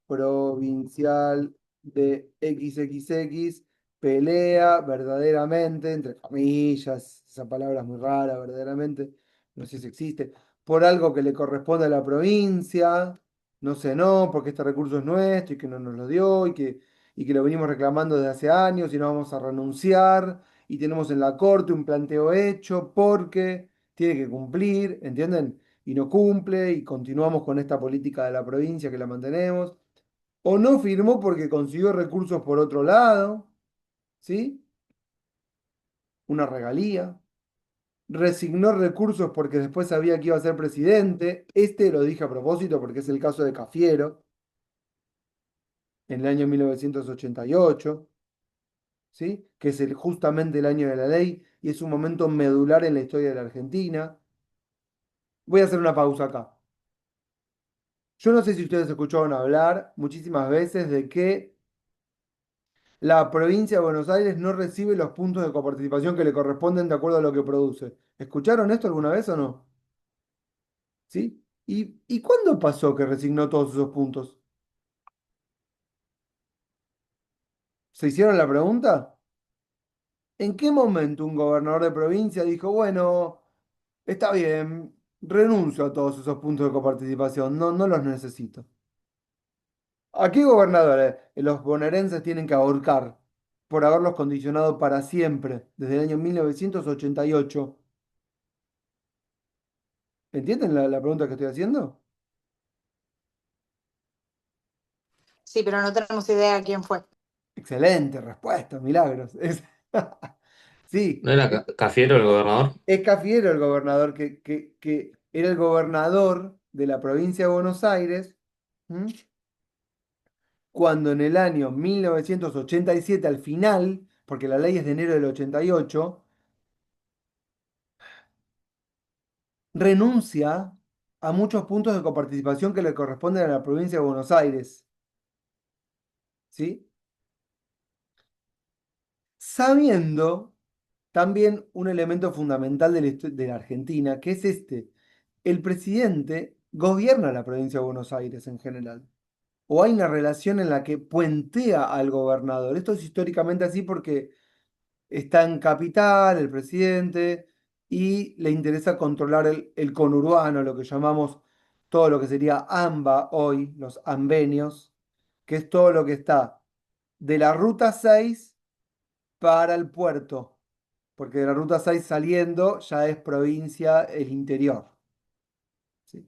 provincial de XXX pelea verdaderamente, entre comillas, esa palabra es muy rara, verdaderamente, no sé si existe, por algo que le corresponde a la provincia, no sé, no, porque este recurso es nuestro y que no nos lo dio y que lo venimos reclamando desde hace años y no vamos a renunciar y tenemos en la corte un planteo hecho porque tiene que cumplir, ¿entienden? Y no cumple y continuamos con esta política de la provincia que la mantenemos. O no firmó porque consiguió recursos por otro lado. ¿sí? Una regalía. Resignó recursos porque después sabía que iba a ser presidente. Este lo dije a propósito porque es el caso de Cafiero, en el año 1988, ¿sí? Que es justamente el año de la ley y es un momento medular en la historia de la Argentina. Voy a hacer una pausa acá. Yo no sé si ustedes escucharon hablar muchísimas veces de que la provincia de Buenos Aires no recibe los puntos de coparticipación que le corresponden de acuerdo a lo que produce. ¿Escucharon esto alguna vez o no? ¿Sí? ¿Y cuándo pasó que resignó todos esos puntos? ¿Se hicieron la pregunta? ¿En qué momento un gobernador de provincia dijo, bueno, está bien, renuncio a todos esos puntos de coparticipación, no los necesito? ¿A qué gobernadores los bonaerenses tienen que ahorcar por haberlos condicionado para siempre desde el año 1988? ¿Entienden la pregunta que estoy haciendo? Sí, pero no tenemos idea de quién fue. Excelente respuesta, milagros. Sí, ¿No era Cafiero el gobernador? es Cafiero el gobernador que era el gobernador de la provincia de Buenos Aires, ¿m? Cuando en el año 1987, al final, porque la ley es de enero del 88, renuncia a muchos puntos de coparticipación que le corresponden a la provincia de Buenos Aires, ¿sí? Sabiendo también un elemento fundamental de la Argentina, que es este: el presidente gobierna la provincia de Buenos Aires en general, o hay una relación en la que puentea al gobernador. Esto es históricamente así porque está en capital el presidente y le interesa controlar el conurbano, lo que llamamos todo lo que sería AMBA hoy, los ambenios, que es todo lo que está de la ruta 6 para el puerto, porque de la ruta 6 saliendo ya es provincia el interior. ¿Sí?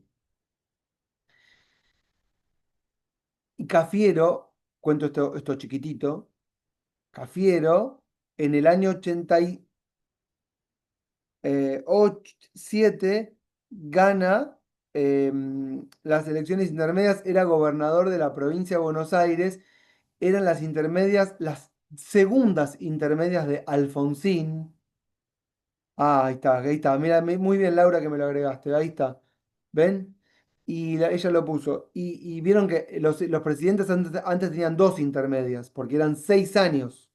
Y Cafiero, cuento esto chiquitito, Cafiero en el año 87 gana las elecciones intermedias, era gobernador de la provincia de Buenos Aires, eran las intermedias, las segundas intermedias de Alfonsín. Ah, ahí está, ahí está. Mira, muy bien, Laura, que me lo agregaste. Ahí está. ¿Ven? Y ella lo puso. Y vieron que los presidentes antes tenían dos intermedias, porque eran 6 años.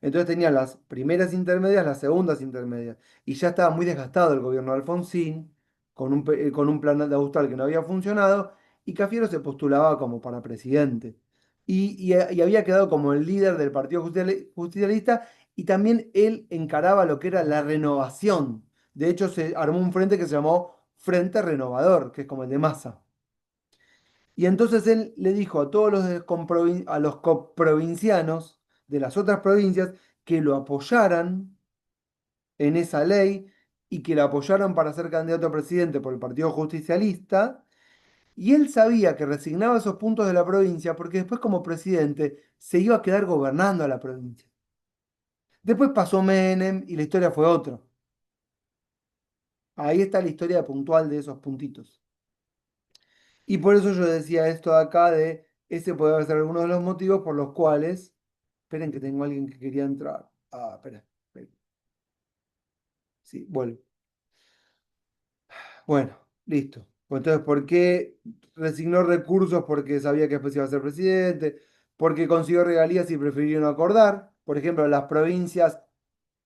Entonces tenían las primeras intermedias, las segundas intermedias. Y ya estaba muy desgastado el gobierno de Alfonsín, con un plan de Austral que no había funcionado, y Cafiero se postulaba como para presidente. Y había quedado como el líder del Partido Justicialista, y también él encaraba lo que era la renovación. De hecho, se armó un frente que se llamó Frente Renovador, que es como el de Massa. Y entonces él le dijo a todos a los coprovincianos de las otras provincias que lo apoyaran en esa ley y que lo apoyaran para ser candidato a presidente por el Partido Justicialista. Y él sabía que resignaba esos puntos de la provincia porque después como presidente se iba a quedar gobernando a la provincia. Después pasó Menem y la historia fue otra. Ahí está la historia puntual de esos puntitos. Y por eso yo decía esto de acá de ese puede ser uno de los motivos por los cuales. Esperen que tengo a alguien que quería entrar. Ah, espera. Espera. Sí, vuelvo. Bueno, listo. Pues entonces, ¿por qué resignó recursos? Porque sabía que después iba a ser presidente, porque consiguió regalías y prefirió no acordar. Por ejemplo, las provincias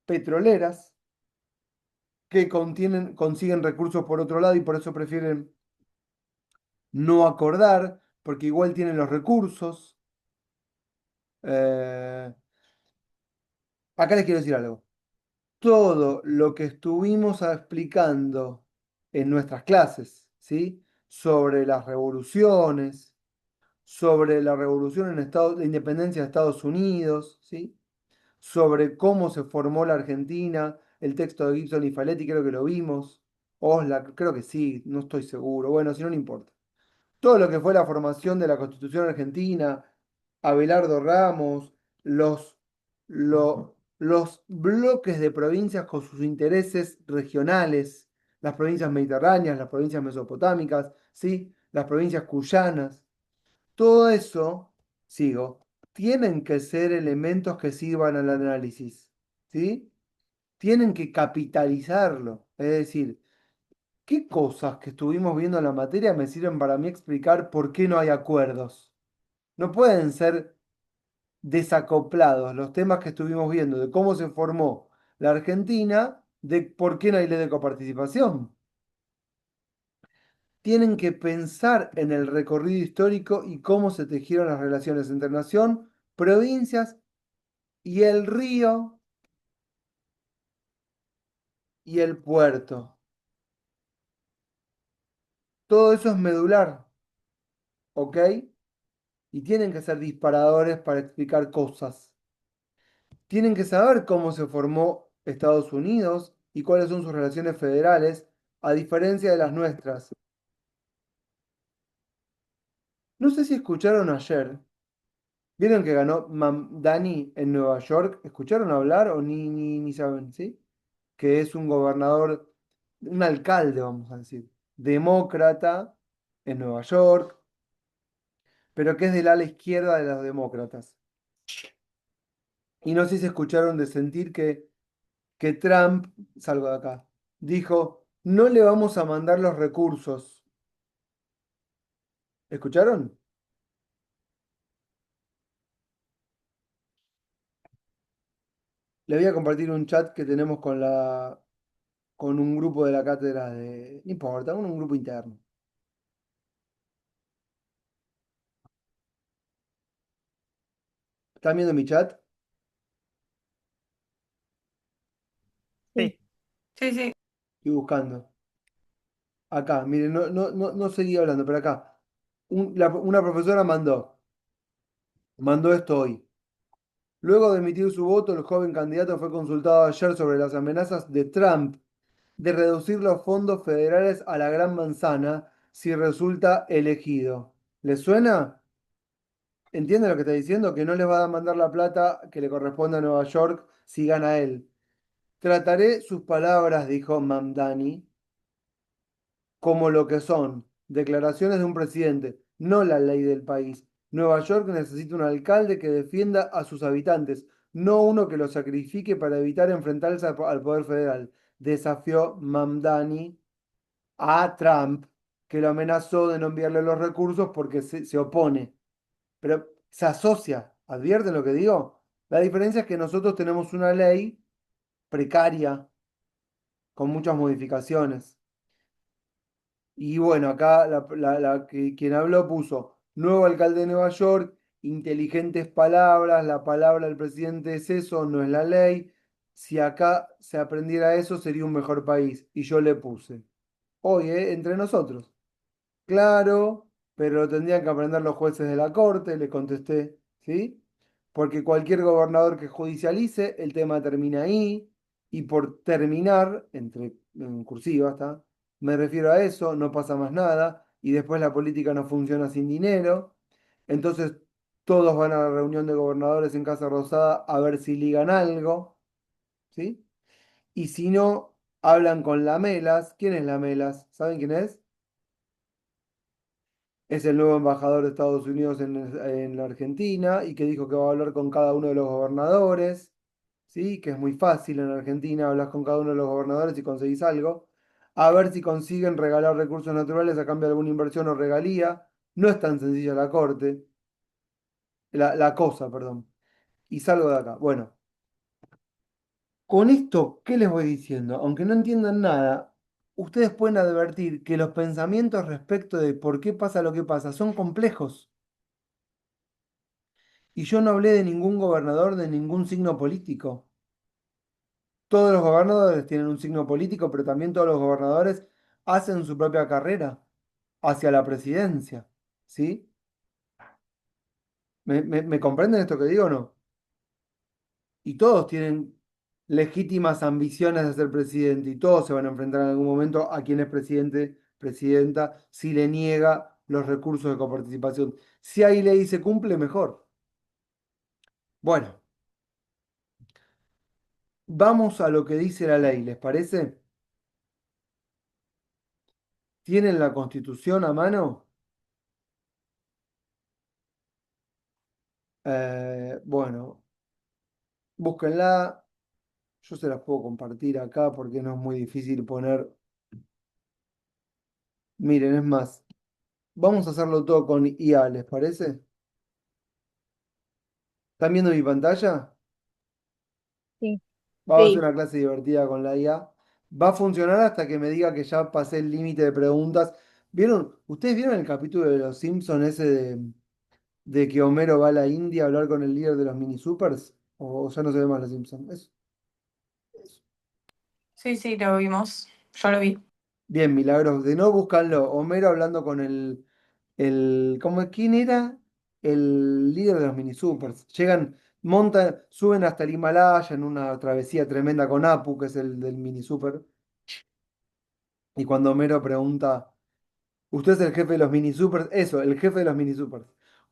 petroleras que consiguen recursos por otro lado y por eso prefieren no acordar, porque igual tienen los recursos. Eh, Acá les quiero decir algo. Todo lo que estuvimos explicando en nuestras clases, ¿sí? Sobre las revoluciones, sobre la revolución de independencia de Estados Unidos, ¿sí? Sobre cómo se formó la Argentina, el texto de Gibson y Faletti, creo que lo vimos. Osla, creo que sí, no estoy seguro. Bueno, si no, no importa. Todo lo que fue la formación de la Constitución Argentina, Abelardo Ramos, los los bloques de provincias con sus intereses regionales, las provincias mediterráneas, las provincias mesopotámicas, ¿sí? Las provincias cuyanas, todo eso, sigo, tienen que ser elementos que sirvan al análisis, ¿sí? Tienen que capitalizarlo, es decir, ¿qué cosas que estuvimos viendo en la materia me sirven para mí explicar por qué no hay acuerdos? No pueden ser desacoplados los temas que estuvimos viendo de cómo se formó la Argentina, de por qué no hay ley de coparticipación. Tienen que pensar en el recorrido histórico y cómo se tejieron las relaciones entre nación, provincias y el río y el puerto. Todo eso es medular, ¿ok? Y tienen que ser disparadores para explicar cosas. Tienen que saber cómo se formó Estados Unidos y cuáles son sus relaciones federales, a diferencia de las nuestras. No sé si escucharon ayer, vieron que ganó Mamdani en Nueva York. ¿Escucharon hablar o ni saben, sí? Que es un gobernador, un alcalde, vamos a decir, demócrata en Nueva York, pero que es del ala izquierda de los demócratas. Y no sé si escucharon de sentir que Trump, salgo de acá, dijo, no le vamos a mandar los recursos. ¿Escucharon? Le voy a compartir un chat que tenemos con un grupo de la cátedra de... No importa, un grupo interno. ¿Están viendo mi chat? Sí. Sí, sí. Estoy buscando. Acá, miren, no seguí hablando, pero acá. Una profesora mandó esto hoy. Luego de emitir su voto, el joven candidato fue consultado ayer sobre las amenazas de Trump de reducir los fondos federales a la Gran Manzana si resulta elegido. ¿Les suena? ¿Entienden lo que está diciendo? Que no les va a mandar la plata que le corresponde a Nueva York si gana él. Trataré sus palabras, dijo Mamdani, como lo que son, declaraciones de un presidente, no la ley del país. Nueva York necesita un alcalde que defienda a sus habitantes, no uno que los sacrifique para evitar enfrentarse al poder federal. Desafió Mamdani a Trump, que lo amenazó de no enviarle los recursos porque se opone. Pero se asocia, ¿advierten lo que digo? La diferencia es que nosotros tenemos una ley precaria, con muchas modificaciones. Y bueno, acá quien habló puso nuevo alcalde de Nueva York, inteligentes palabras, la palabra del presidente es eso, no es la ley. Si acá se aprendiera eso, sería un mejor país. Y yo le puse, oye, entre nosotros. Claro, pero lo tendrían que aprender los jueces de la corte, le contesté, ¿sí? Porque cualquier gobernador que judicialice, el tema termina ahí. Y por terminar, en cursiva está, me refiero a eso, no pasa más nada. Y después la política no funciona sin dinero. Entonces todos van a la reunión de gobernadores en Casa Rosada a ver si ligan algo, ¿sí? Y si no, hablan con Lamelas. ¿Quién es Lamelas? ¿Saben quién es? Es el nuevo embajador de Estados Unidos en la Argentina y que dijo que va a hablar con cada uno de los gobernadores, ¿sí? Que es muy fácil en Argentina, hablas con cada uno de los gobernadores y conseguís algo. A ver si consiguen regalar recursos naturales a cambio de alguna inversión o regalía. No es tan sencilla la corte, la cosa, perdón. Y salgo de acá. Bueno, con esto, ¿qué les voy diciendo? Aunque no entiendan nada, ustedes pueden advertir que los pensamientos respecto de por qué pasa lo que pasa son complejos. Y yo no hablé de ningún gobernador de ningún signo político. Todos los gobernadores tienen un signo político, pero también todos los gobernadores hacen su propia carrera hacia la presidencia. ¿Sí? ¿Me comprenden esto que digo o no? Y todos tienen legítimas ambiciones de ser presidente y todos se van a enfrentar en algún momento a quien es presidente, presidenta, si le niega los recursos de coparticipación. Si ahí ley se cumple, mejor. Bueno. Vamos a lo que dice la ley, ¿les parece? ¿Tienen la Constitución a mano? Bueno, búsquenla. Yo se las puedo compartir acá porque no es muy difícil poner. Miren, es más, vamos a hacerlo todo con IA, ¿les parece? ¿Están viendo mi pantalla? Sí. Vamos a hacer Sí. una clase divertida con la IA. Va a funcionar hasta que me diga que ya pasé el límite de preguntas. ¿Vieron? ¿Ustedes vieron el capítulo de Los Simpsons ese de que Homero va a la India a hablar con el líder de los mini supers? ¿O ya no se ve más Los Simpsons? Sí, sí, lo vimos. Yo lo vi. Bien, Milagros. De no, búscanlo. Homero hablando con ¿quién era? El líder de los mini supers. Llegan, montan, suben hasta el Himalaya en una travesía tremenda con Apu, que es el del mini super. Y cuando Homero pregunta, ¿usted es el jefe de los mini supers? Eso, el jefe de los mini supers.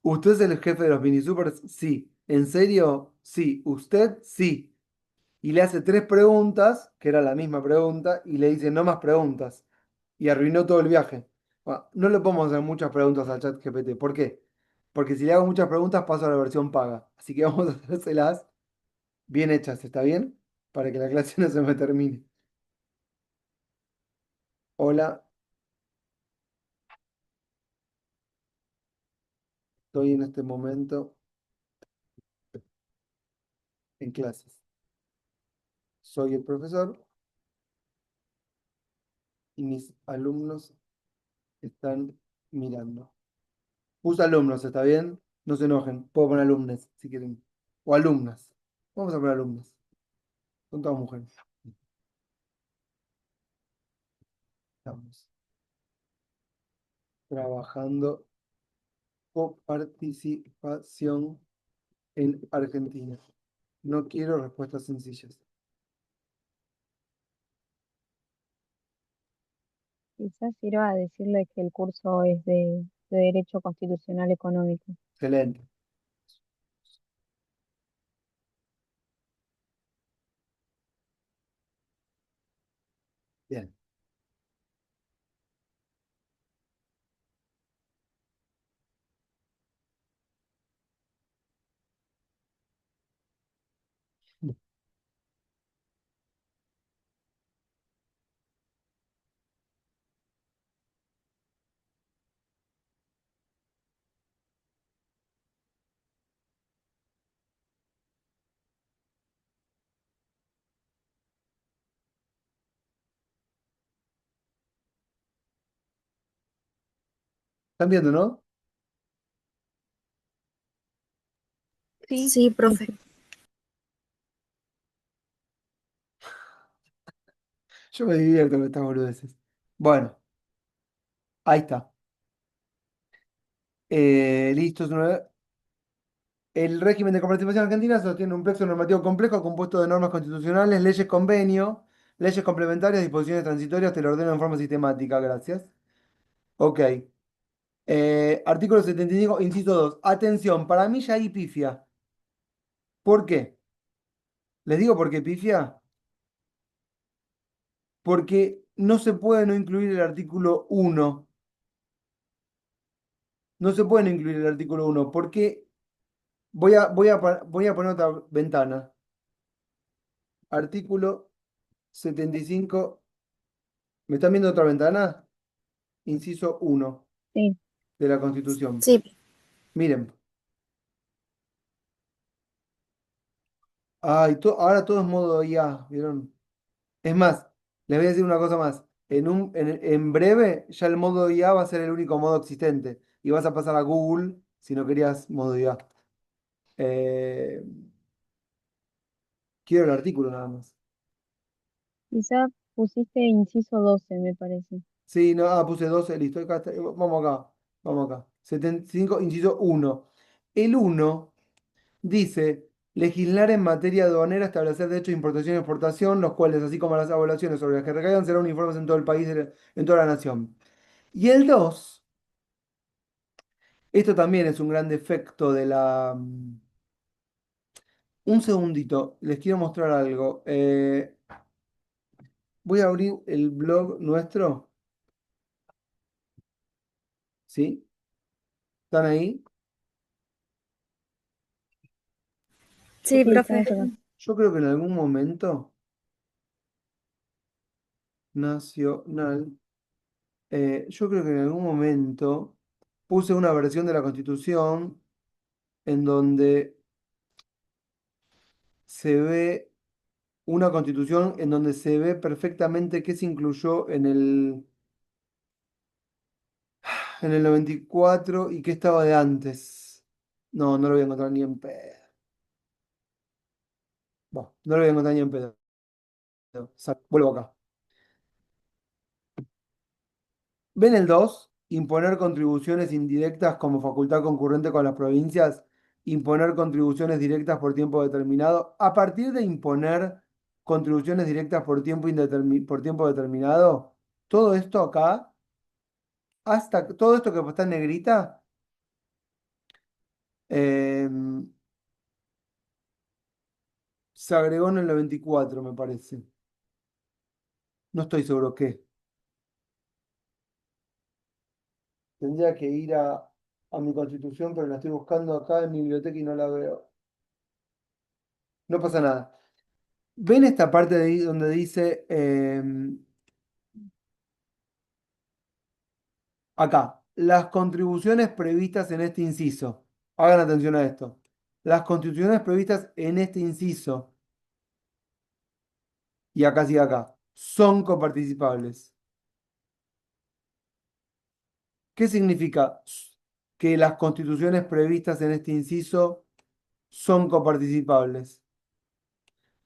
¿Usted es el jefe de los mini supers? Sí. ¿En serio? Sí. ¿Usted? Sí. Y le hace tres preguntas, que era la misma pregunta, y le dice no más preguntas. Y arruinó todo el viaje. Bueno, no le podemos hacer muchas preguntas al chat GPT. ¿Por qué? Porque si le hago muchas preguntas paso a la versión paga. Así que vamos a hacérselas bien hechas, ¿está bien? Para que la clase no se me termine. Hola, estoy en este momento en clases. Soy el profesor y mis alumnos están mirando. Puse alumnos, ¿está bien? No se enojen. Puedo poner alumnes si quieren. O alumnas. Vamos a poner alumnas. Son todas mujeres. Estamos trabajando coparticipación en Argentina. No quiero respuestas sencillas. Quizás sirva a decirle que el curso es de Derecho Constitucional Económico. Excelente. Bien. ¿Están viendo, no? Sí, Sí, profe. Yo me divierto con estas boludeces. Bueno, ahí está. Listo. El régimen de coparticipación argentina sostiene un plexo normativo complejo compuesto de normas constitucionales, leyes convenio, leyes complementarias, disposiciones transitorias. Te lo ordeno en forma sistemática, gracias. Ok. Artículo 75, inciso 2. Atención, para mí ya hay pifia. ¿Por qué? Les digo por qué pifia. Porque no se puede no incluir el artículo 1. No se puede no incluir el artículo 1. Porque voy a poner otra ventana. Artículo 75. ¿Me están viendo otra ventana? Inciso 1 sí. de la Constitución. Sí, Miren. Ay, ahora todo es modo IA, ¿vieron? Es más, les voy a decir una cosa más. En breve, ya el modo IA va a ser el único modo existente. Y vas a pasar a Google si no querías modo IA. Eh, quiero el artículo nada más. Quizá pusiste inciso 12, me parece. Sí, no, puse 12, listo. Acá está, vamos acá. Vamos acá. 75, inciso 1. El 1 dice, legislar en materia aduanera, establecer derechos de importación y exportación, los cuales, así como las evaluaciones sobre las que recaigan, serán uniformes en todo el país, en toda la nación. Y el 2, esto también es un gran defecto Un segundito, les quiero mostrar algo. Voy a abrir el blog nuestro, ¿sí? ¿Están ahí? Sí, Sí, profe. estamos acá. Yo creo que en algún momento nacional, yo creo que en algún momento puse una versión de la Constitución en donde se ve una Constitución en donde se ve perfectamente qué se incluyó en el 94 y qué estaba de antes. No, no lo voy a encontrar ni en pedo. Bueno, no lo voy a encontrar ni en pedo. Vuelvo acá. ¿Ven el 2? Imponer contribuciones indirectas como facultad concurrente con las provincias. Imponer contribuciones directas por tiempo determinado. A partir de imponer contribuciones directas por por tiempo determinado, todo esto acá, hasta todo esto que está en negrita, em, se agregó en el 94, me parece. No estoy seguro qué. Tendría que ir a mi constitución, pero la estoy buscando acá en mi biblioteca y no la veo. No pasa nada. ¿Ven esta parte de ahí donde dice acá, las contribuciones previstas en este inciso? Hagan atención a esto. Las contribuciones previstas en este inciso, y acá sigue acá, son coparticipables. ¿Qué significa que las constituciones previstas en este inciso son coparticipables?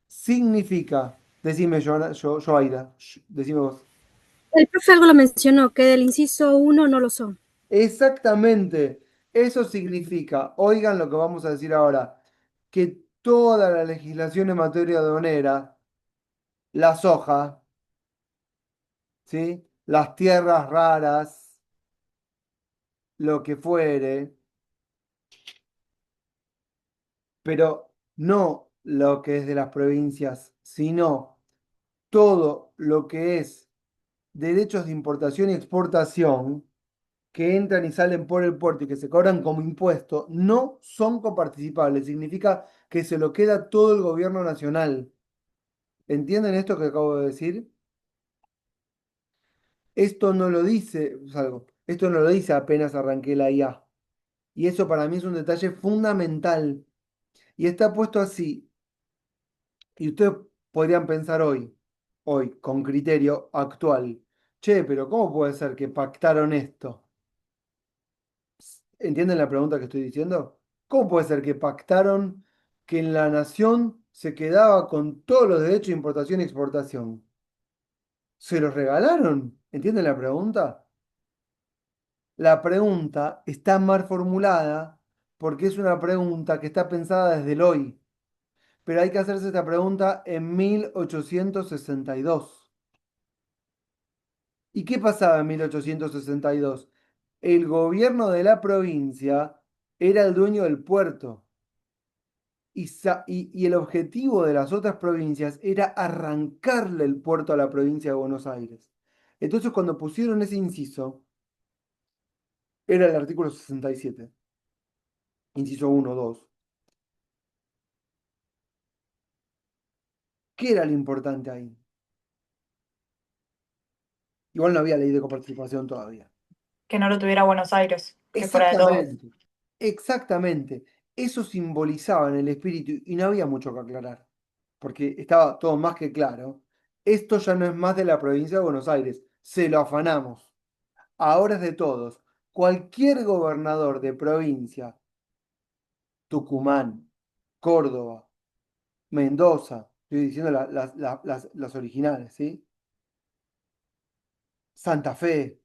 Significa, decime Aida, decime vos. El profe algo lo mencionó, que del inciso 1 no lo son. Exactamente. Eso significa, oigan lo que vamos a decir ahora, que toda la legislación en materia aduanera, la soja, ¿sí? Las tierras raras, lo que fuere, pero no lo que es de las provincias, sino todo lo que es derechos de importación y exportación que entran y salen por el puerto y que se cobran como impuesto, no son coparticipables. Significa que se lo queda todo el gobierno nacional. ¿Entienden esto que acabo de decir? Esto no lo dice, esto no lo dice apenas arranqué la IA. Y eso para mí es un detalle fundamental. Y está puesto así. Y ustedes podrían pensar hoy, con criterio actual. Che, pero ¿cómo puede ser que pactaron esto? ¿Entienden la pregunta que estoy diciendo? ¿Cómo puede ser que pactaron que en la nación se quedaba con todos los derechos de importación y exportación? ¿Se los regalaron? ¿Entienden la pregunta? La pregunta está mal formulada porque es una pregunta que está pensada desde el hoy. Pero hay que hacerse esta pregunta en 1862. ¿Y qué pasaba en 1862? El gobierno de la provincia era el dueño del puerto. Y el objetivo de las otras provincias era arrancarle el puerto a la provincia de Buenos Aires. Entonces, cuando pusieron ese inciso, era el artículo 67, inciso 1, 2. ¿Qué era lo importante ahí? Igual no había ley de coparticipación todavía. Que no lo tuviera Buenos Aires, que fuera de todos. Exactamente, exactamente. Eso simbolizaba en el espíritu y no había mucho que aclarar, porque estaba todo más que claro. Esto ya no es más de la provincia de Buenos Aires, se lo afanamos. Ahora es de todos. Cualquier gobernador de provincia, Tucumán, Córdoba, Mendoza, estoy diciendo las originales, ¿sí? Santa Fe,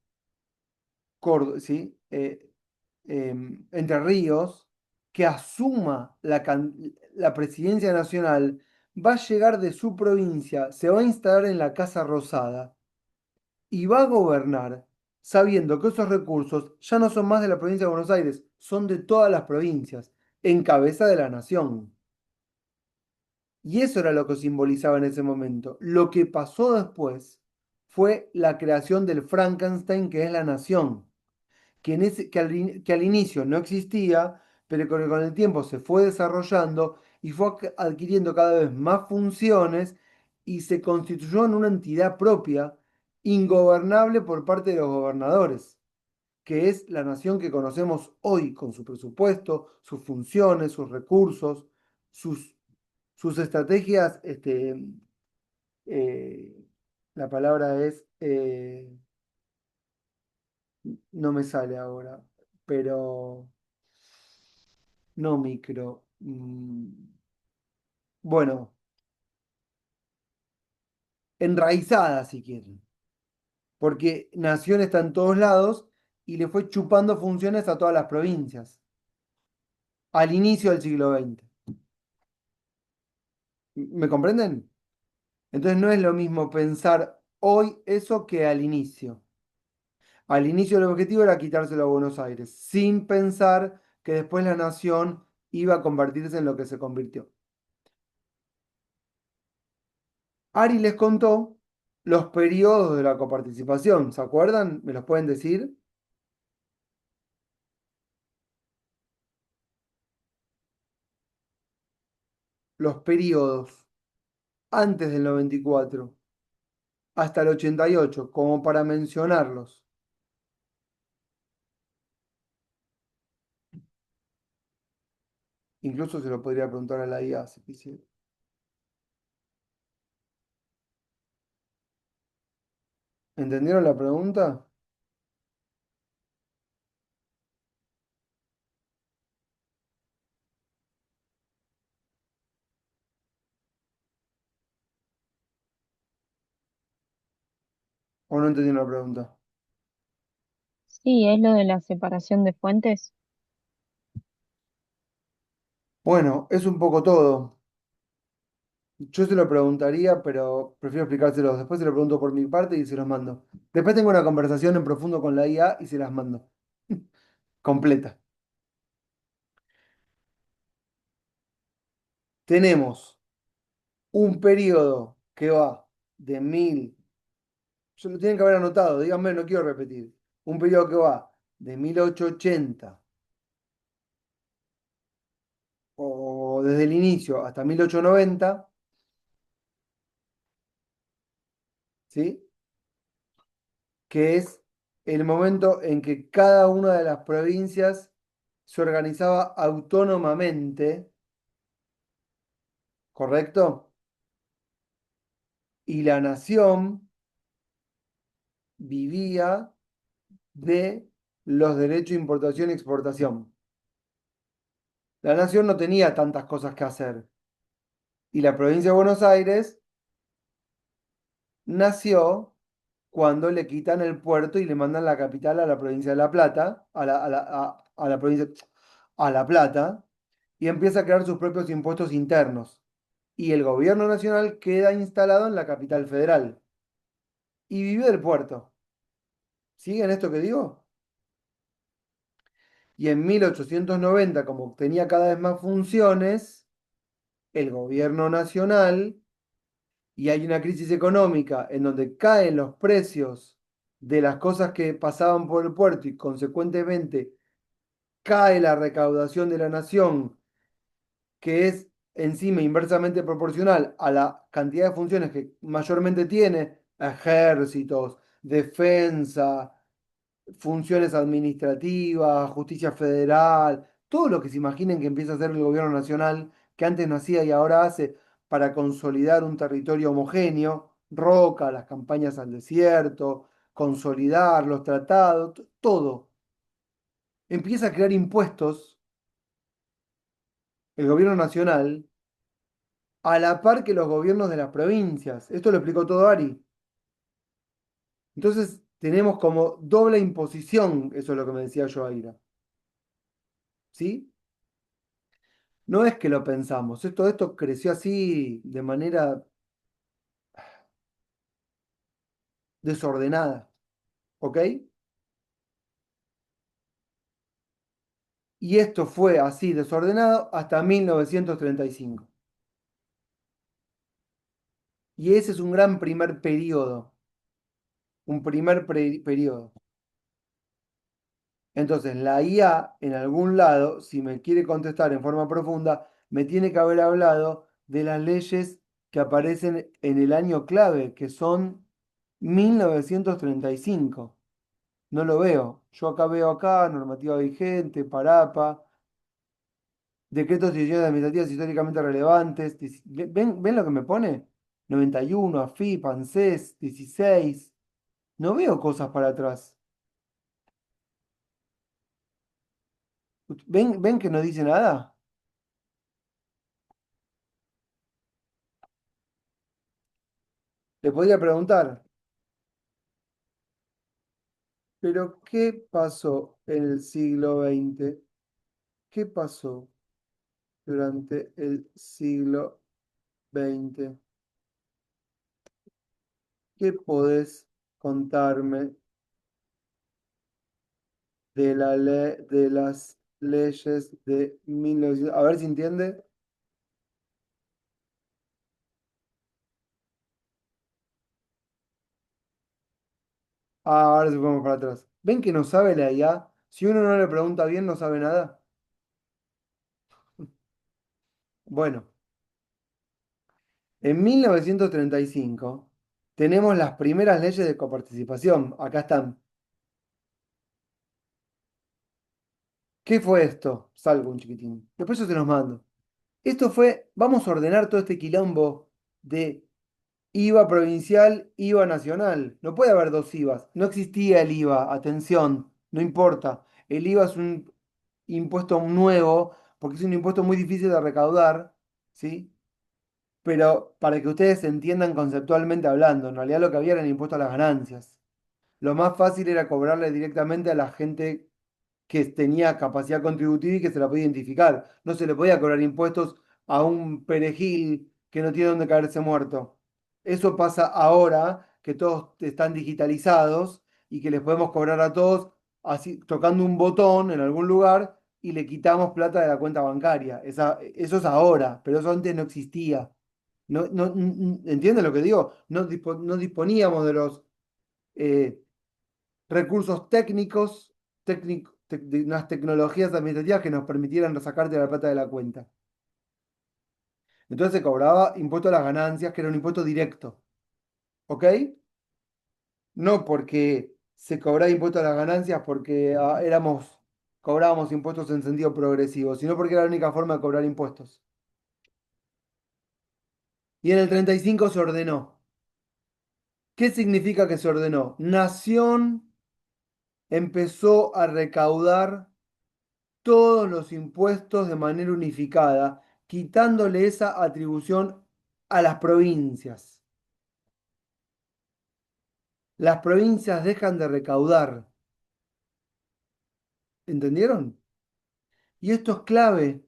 Córdoba, ¿sí? Entre Ríos, que asuma la presidencia nacional, va a llegar de su provincia, se va a instalar en la Casa Rosada y va a gobernar sabiendo que esos recursos ya no son más de la provincia de Buenos Aires, son de todas las provincias, en cabeza de la nación. Y eso era lo que simbolizaba en ese momento. Lo que pasó después fue la creación del Frankenstein, que es la nación, que al inicio no existía, pero que con el tiempo se fue desarrollando y fue adquiriendo cada vez más funciones y se constituyó en una entidad propia, ingobernable por parte de los gobernadores, que es la nación que conocemos hoy, con su presupuesto, sus funciones, sus recursos, sus, sus estrategias, eh, la palabra es, no me sale ahora, pero no micro. Bueno, enraizada si quieren, porque Nación está en todos lados y le fue chupando funciones a todas las provincias al inicio del siglo XX. ¿Me comprenden? Entonces no es lo mismo pensar hoy eso que al inicio. Al inicio el objetivo era quitárselo a Buenos Aires, sin pensar que después la nación iba a convertirse en lo que se convirtió. Ari les contó los periodos de la coparticipación, ¿se acuerdan? ¿Me los pueden decir? Los periodos antes del 94 hasta el 88, como para mencionarlos. Incluso se lo podría preguntar a la IA si quisiera. ¿Entendieron la pregunta? ¿O no entendieron la pregunta? Sí, es lo de la separación de fuentes. Bueno, es un poco todo. Yo se lo preguntaría, pero prefiero explicárselos. Después se lo pregunto por mi parte y se los mando. Después tengo una conversación en profundo con la IA y se las mando. Completa. Tenemos un periodo que va de 1000. Se lo tienen que haber anotado, díganme, no quiero repetir. Un periodo que va de 1880 o desde el inicio hasta 1890, ¿sí? Que es el momento en que cada una de las provincias se organizaba autónomamente, ¿correcto? Y la nación vivía de los derechos de importación y exportación. La nación no tenía tantas cosas que hacer. Y la provincia de Buenos Aires nació cuando le quitan el puerto y le mandan la capital a la provincia de La Plata, a la provincia, a La Plata, y empieza a crear sus propios impuestos internos. Y el gobierno nacional queda instalado en la capital federal y vive del puerto. ¿Siguen esto que digo? Y en 1890, como tenía cada vez más funciones, el gobierno nacional, y hay una crisis económica en donde caen los precios de las cosas que pasaban por el puerto y consecuentemente cae la recaudación de la nación, que es encima inversamente proporcional a la cantidad de funciones que mayormente tiene, ejércitos, defensa, funciones administrativas, justicia federal, todo lo que se imaginen que empieza a hacer el gobierno nacional, que antes no hacía y ahora hace para consolidar un territorio homogéneo, Roca, las campañas al desierto, consolidar los tratados, todo. Empieza a crear impuestos el gobierno nacional a la par que los gobiernos de las provincias. Esto lo explicó todo Ari. Entonces tenemos como doble imposición, eso es lo que me decía yo, Aira. ¿Sí? No es que lo pensamos, todo esto creció así de manera desordenada, ¿ok? Y esto fue así desordenado hasta 1935. Y ese es un gran primer periodo, un primer periodo. Entonces, la IA en algún lado, si me quiere contestar en forma profunda, me tiene que haber hablado de las leyes que aparecen en el año clave, que son 1935. No lo veo. Yo acá veo acá, normativa vigente, parapa, decretos y decisiones administrativas históricamente relevantes. ¿Ven lo que me pone? 91, AFIP, ANSES, 16. No veo cosas para atrás. ¿Ven que no dice nada? Le podría preguntar, ¿pero qué pasó en el siglo XX? ¿Qué pasó durante el siglo XX? ¿Qué podés contarme de las leyes de 1900? A ver si entiende. Ah, ahora se fuimos para atrás. ¿Ven que no sabe la IA? Si uno no le pregunta bien, no sabe nada. Bueno, en 1935 tenemos las primeras leyes de coparticipación. Acá están. ¿Qué fue esto? Salgo un chiquitín. Después yo se los mando. Esto fue, vamos a ordenar todo este quilombo de IVA provincial, IVA nacional. No puede haber dos IVAs. No existía el IVA, atención, no importa. El IVA es un impuesto nuevo porque es un impuesto muy difícil de recaudar, ¿sí? Pero para que ustedes entiendan conceptualmente hablando, en realidad lo que había era el impuesto a las ganancias. Lo más fácil era cobrarle directamente a la gente que tenía capacidad contributiva y que se la podía identificar. No se le podía cobrar impuestos a un perejil que no tiene dónde caerse muerto. Eso pasa ahora que todos están digitalizados y que les podemos cobrar a todos así, tocando un botón en algún lugar y le quitamos plata de la cuenta bancaria. Eso es ahora, pero eso antes no existía. ¿Entienden lo que digo? No disponíamos de los eh, recursos técnicos, de unas tecnologías administrativas que nos permitieran sacarte la plata de la cuenta. Entonces se cobraba impuesto a las ganancias, que era un impuesto directo. ¿Ok? No porque se cobraba impuesto a las ganancias porque cobrábamos impuestos en sentido progresivo, sino porque era la única forma de cobrar impuestos. Y en el 35 se ordenó. ¿Qué significa que se ordenó? Nación empezó a recaudar todos los impuestos de manera unificada, quitándole esa atribución a las provincias. Las provincias dejan de recaudar. ¿Entendieron? Y esto es clave.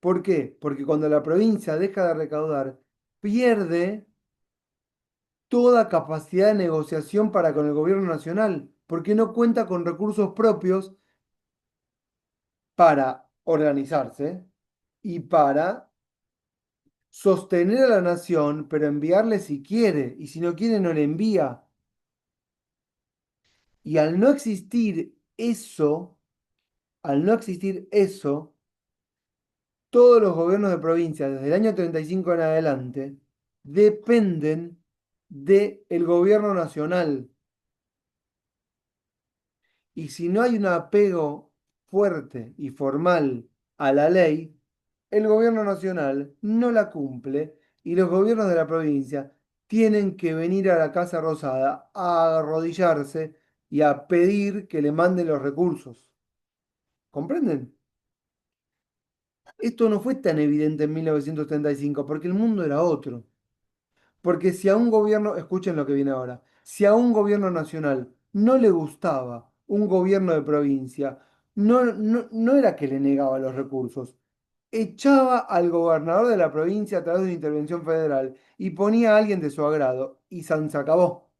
¿Por qué? Porque cuando la provincia deja de recaudar, pierde toda capacidad de negociación para con el gobierno nacional, porque no cuenta con recursos propios para organizarse y para sostener a la nación, pero enviarle si quiere, y si no quiere, no le envía. Y al no existir eso, todos los gobiernos de provincia, desde el año 35 en adelante, dependen del gobierno nacional. Y si no hay un apego fuerte y formal a la ley, el gobierno nacional no la cumple y los gobiernos de la provincia tienen que venir a la Casa Rosada a arrodillarse y a pedir que le manden los recursos. ¿Comprenden? Esto no fue tan evidente en 1935 porque el mundo era otro. Porque si a un gobierno, escuchen lo que viene ahora, si a un gobierno nacional no le gustaba un gobierno de provincia, no era que le negaba los recursos, echaba al gobernador de la provincia a través de una intervención federal y ponía a alguien de su agrado y se acabó.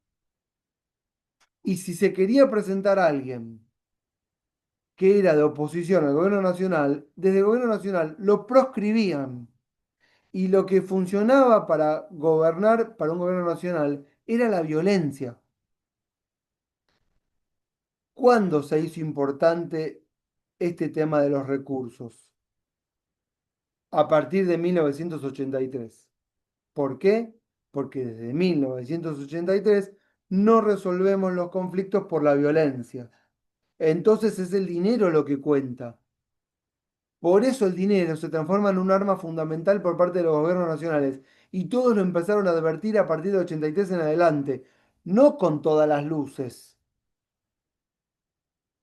Y si se quería presentar a alguien que era de oposición al gobierno nacional, desde el gobierno nacional lo proscribían Y lo que funcionaba para gobernar, para un gobierno nacional, era la violencia. ¿Cuándo se hizo importante este tema de los recursos? A partir de 1983. ¿Por qué? Porque desde 1983 no resolvemos los conflictos por la violencia. Entonces es el dinero lo que cuenta. Por eso el dinero se transforma en un arma fundamental por parte de los gobiernos nacionales. Y todos lo empezaron a advertir a partir de 83 en adelante. No con todas las luces.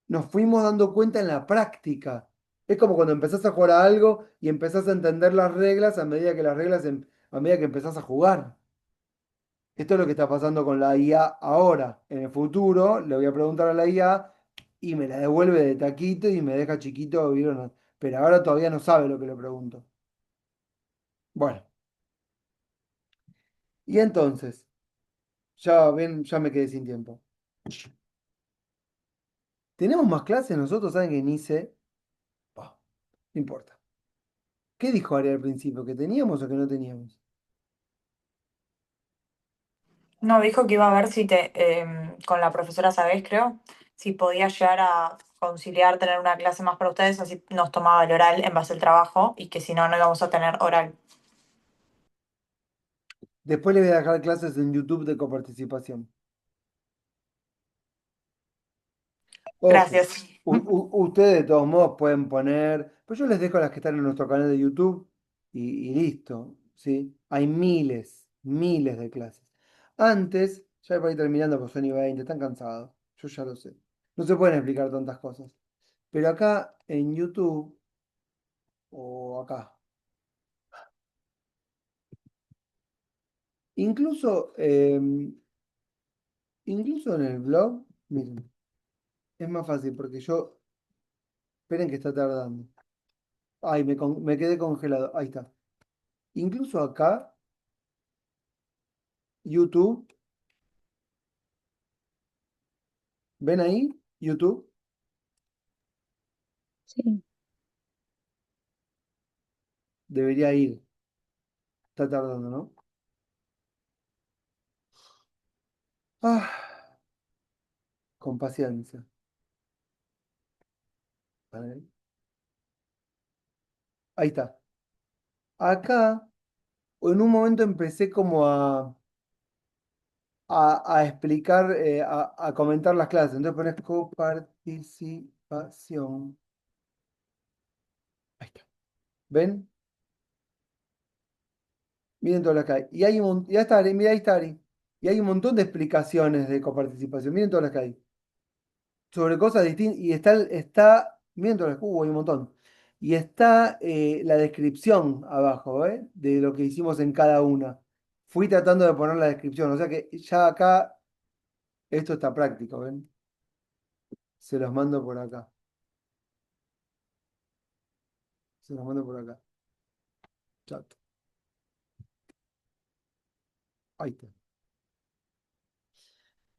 Nos fuimos dando cuenta en la práctica. Es como cuando empezás a jugar a algo y empezás a entender las reglas a medida que a medida que empezás a jugar. Esto es lo que está pasando con la IA ahora. En el futuro le voy a preguntar a la IA y me la devuelve de taquito y me deja chiquito, ¿vieron? Pero ahora todavía no sabe lo que le pregunto. Bueno, y entonces, ya ven, ya me quedé sin tiempo. ¿Tenemos más clases nosotros? ¿Saben que ni sé? Bah, no importa. ¿Qué dijo Ari al principio? ¿Que teníamos o que no teníamos? No, dijo que iba a ver si con la profesora Sabés, creo, si podía llegar a conciliar tener una clase más para ustedes, así nos tomaba el oral en base al trabajo y que si no, no íbamos a tener oral. Después le voy a dejar clases en YouTube de coparticipación. Ojo, Gracias. ustedes de todos modos pueden poner, pues yo les dejo las que están en nuestro canal de YouTube y listo, ¿sí? Hay miles, miles de clases. Antes, ya para ir terminando, pues son y 20, están cansados, yo ya lo sé. No se pueden explicar tantas cosas. Pero acá en YouTube, o acá, incluso, incluso en el blog, miren, es más fácil porque yo, esperen que está tardando. Ay, me quedé congelado, ahí está. Incluso acá, YouTube, ¿ven ahí? YouTube, Sí, debería ir. Está tardando, ¿no? Ah, con paciencia. A ver, ahí está. Acá, en un momento empecé como a explicar, a comentar las clases. Entonces pones coparticipación. Ahí está. ¿Ven? Miren todas las que hay. Y hay ya está, Ari, mira, ahí está Ari. Y hay un montón de explicaciones de coparticipación. Miren todas las que hay. Sobre cosas distintas. Y miren todas las que hay un montón. Y está la descripción abajo, ¿eh? De lo que hicimos en cada una. Fui tratando de poner la descripción. O sea que ya acá esto está práctico, ¿ven? Se los mando por acá. Se los mando por acá. Chat. Ahí está.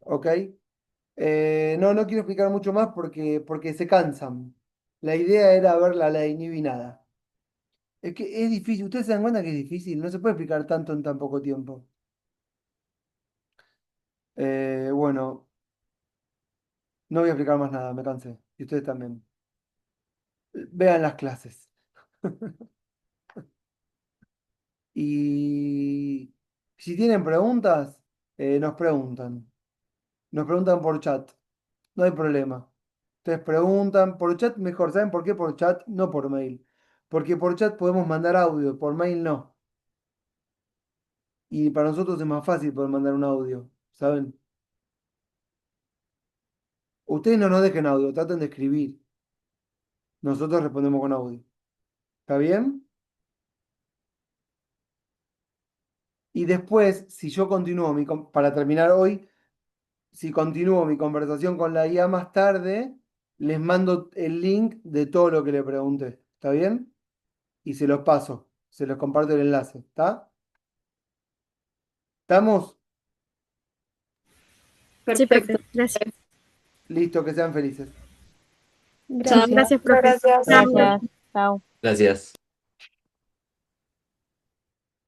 ¿Ok? No quiero explicar mucho más porque se cansan. La idea era ver la ley, ni vi nada. Es que es difícil. ¿Ustedes se dan cuenta que es difícil? No se puede explicar tanto en tan poco tiempo. Bueno, no voy a explicar más nada, me cansé. Y ustedes también. Vean las clases. Y si tienen preguntas, nos preguntan. Nos preguntan por chat. No hay problema. Ustedes preguntan por chat mejor. ¿Saben por qué por chat? No por mail. Porque por chat podemos mandar audio, por mail no. Y para nosotros es más fácil poder mandar un audio. ¿Saben? Ustedes no nos dejen audio, traten de escribir. Nosotros respondemos con audio. ¿Está bien? Y después, si yo continúo para terminar hoy, si continúo mi conversación con la IA más tarde, les mando el link de todo lo que le pregunté. ¿Está bien? Y se los paso, se los comparto el enlace. ¿Está? ¿Estamos? Sí, Perfecto. profe, gracias. Listo, que sean felices. Chao. Gracias. Gracias, profe. Gracias. Chao. gracias. Chao. Gracias.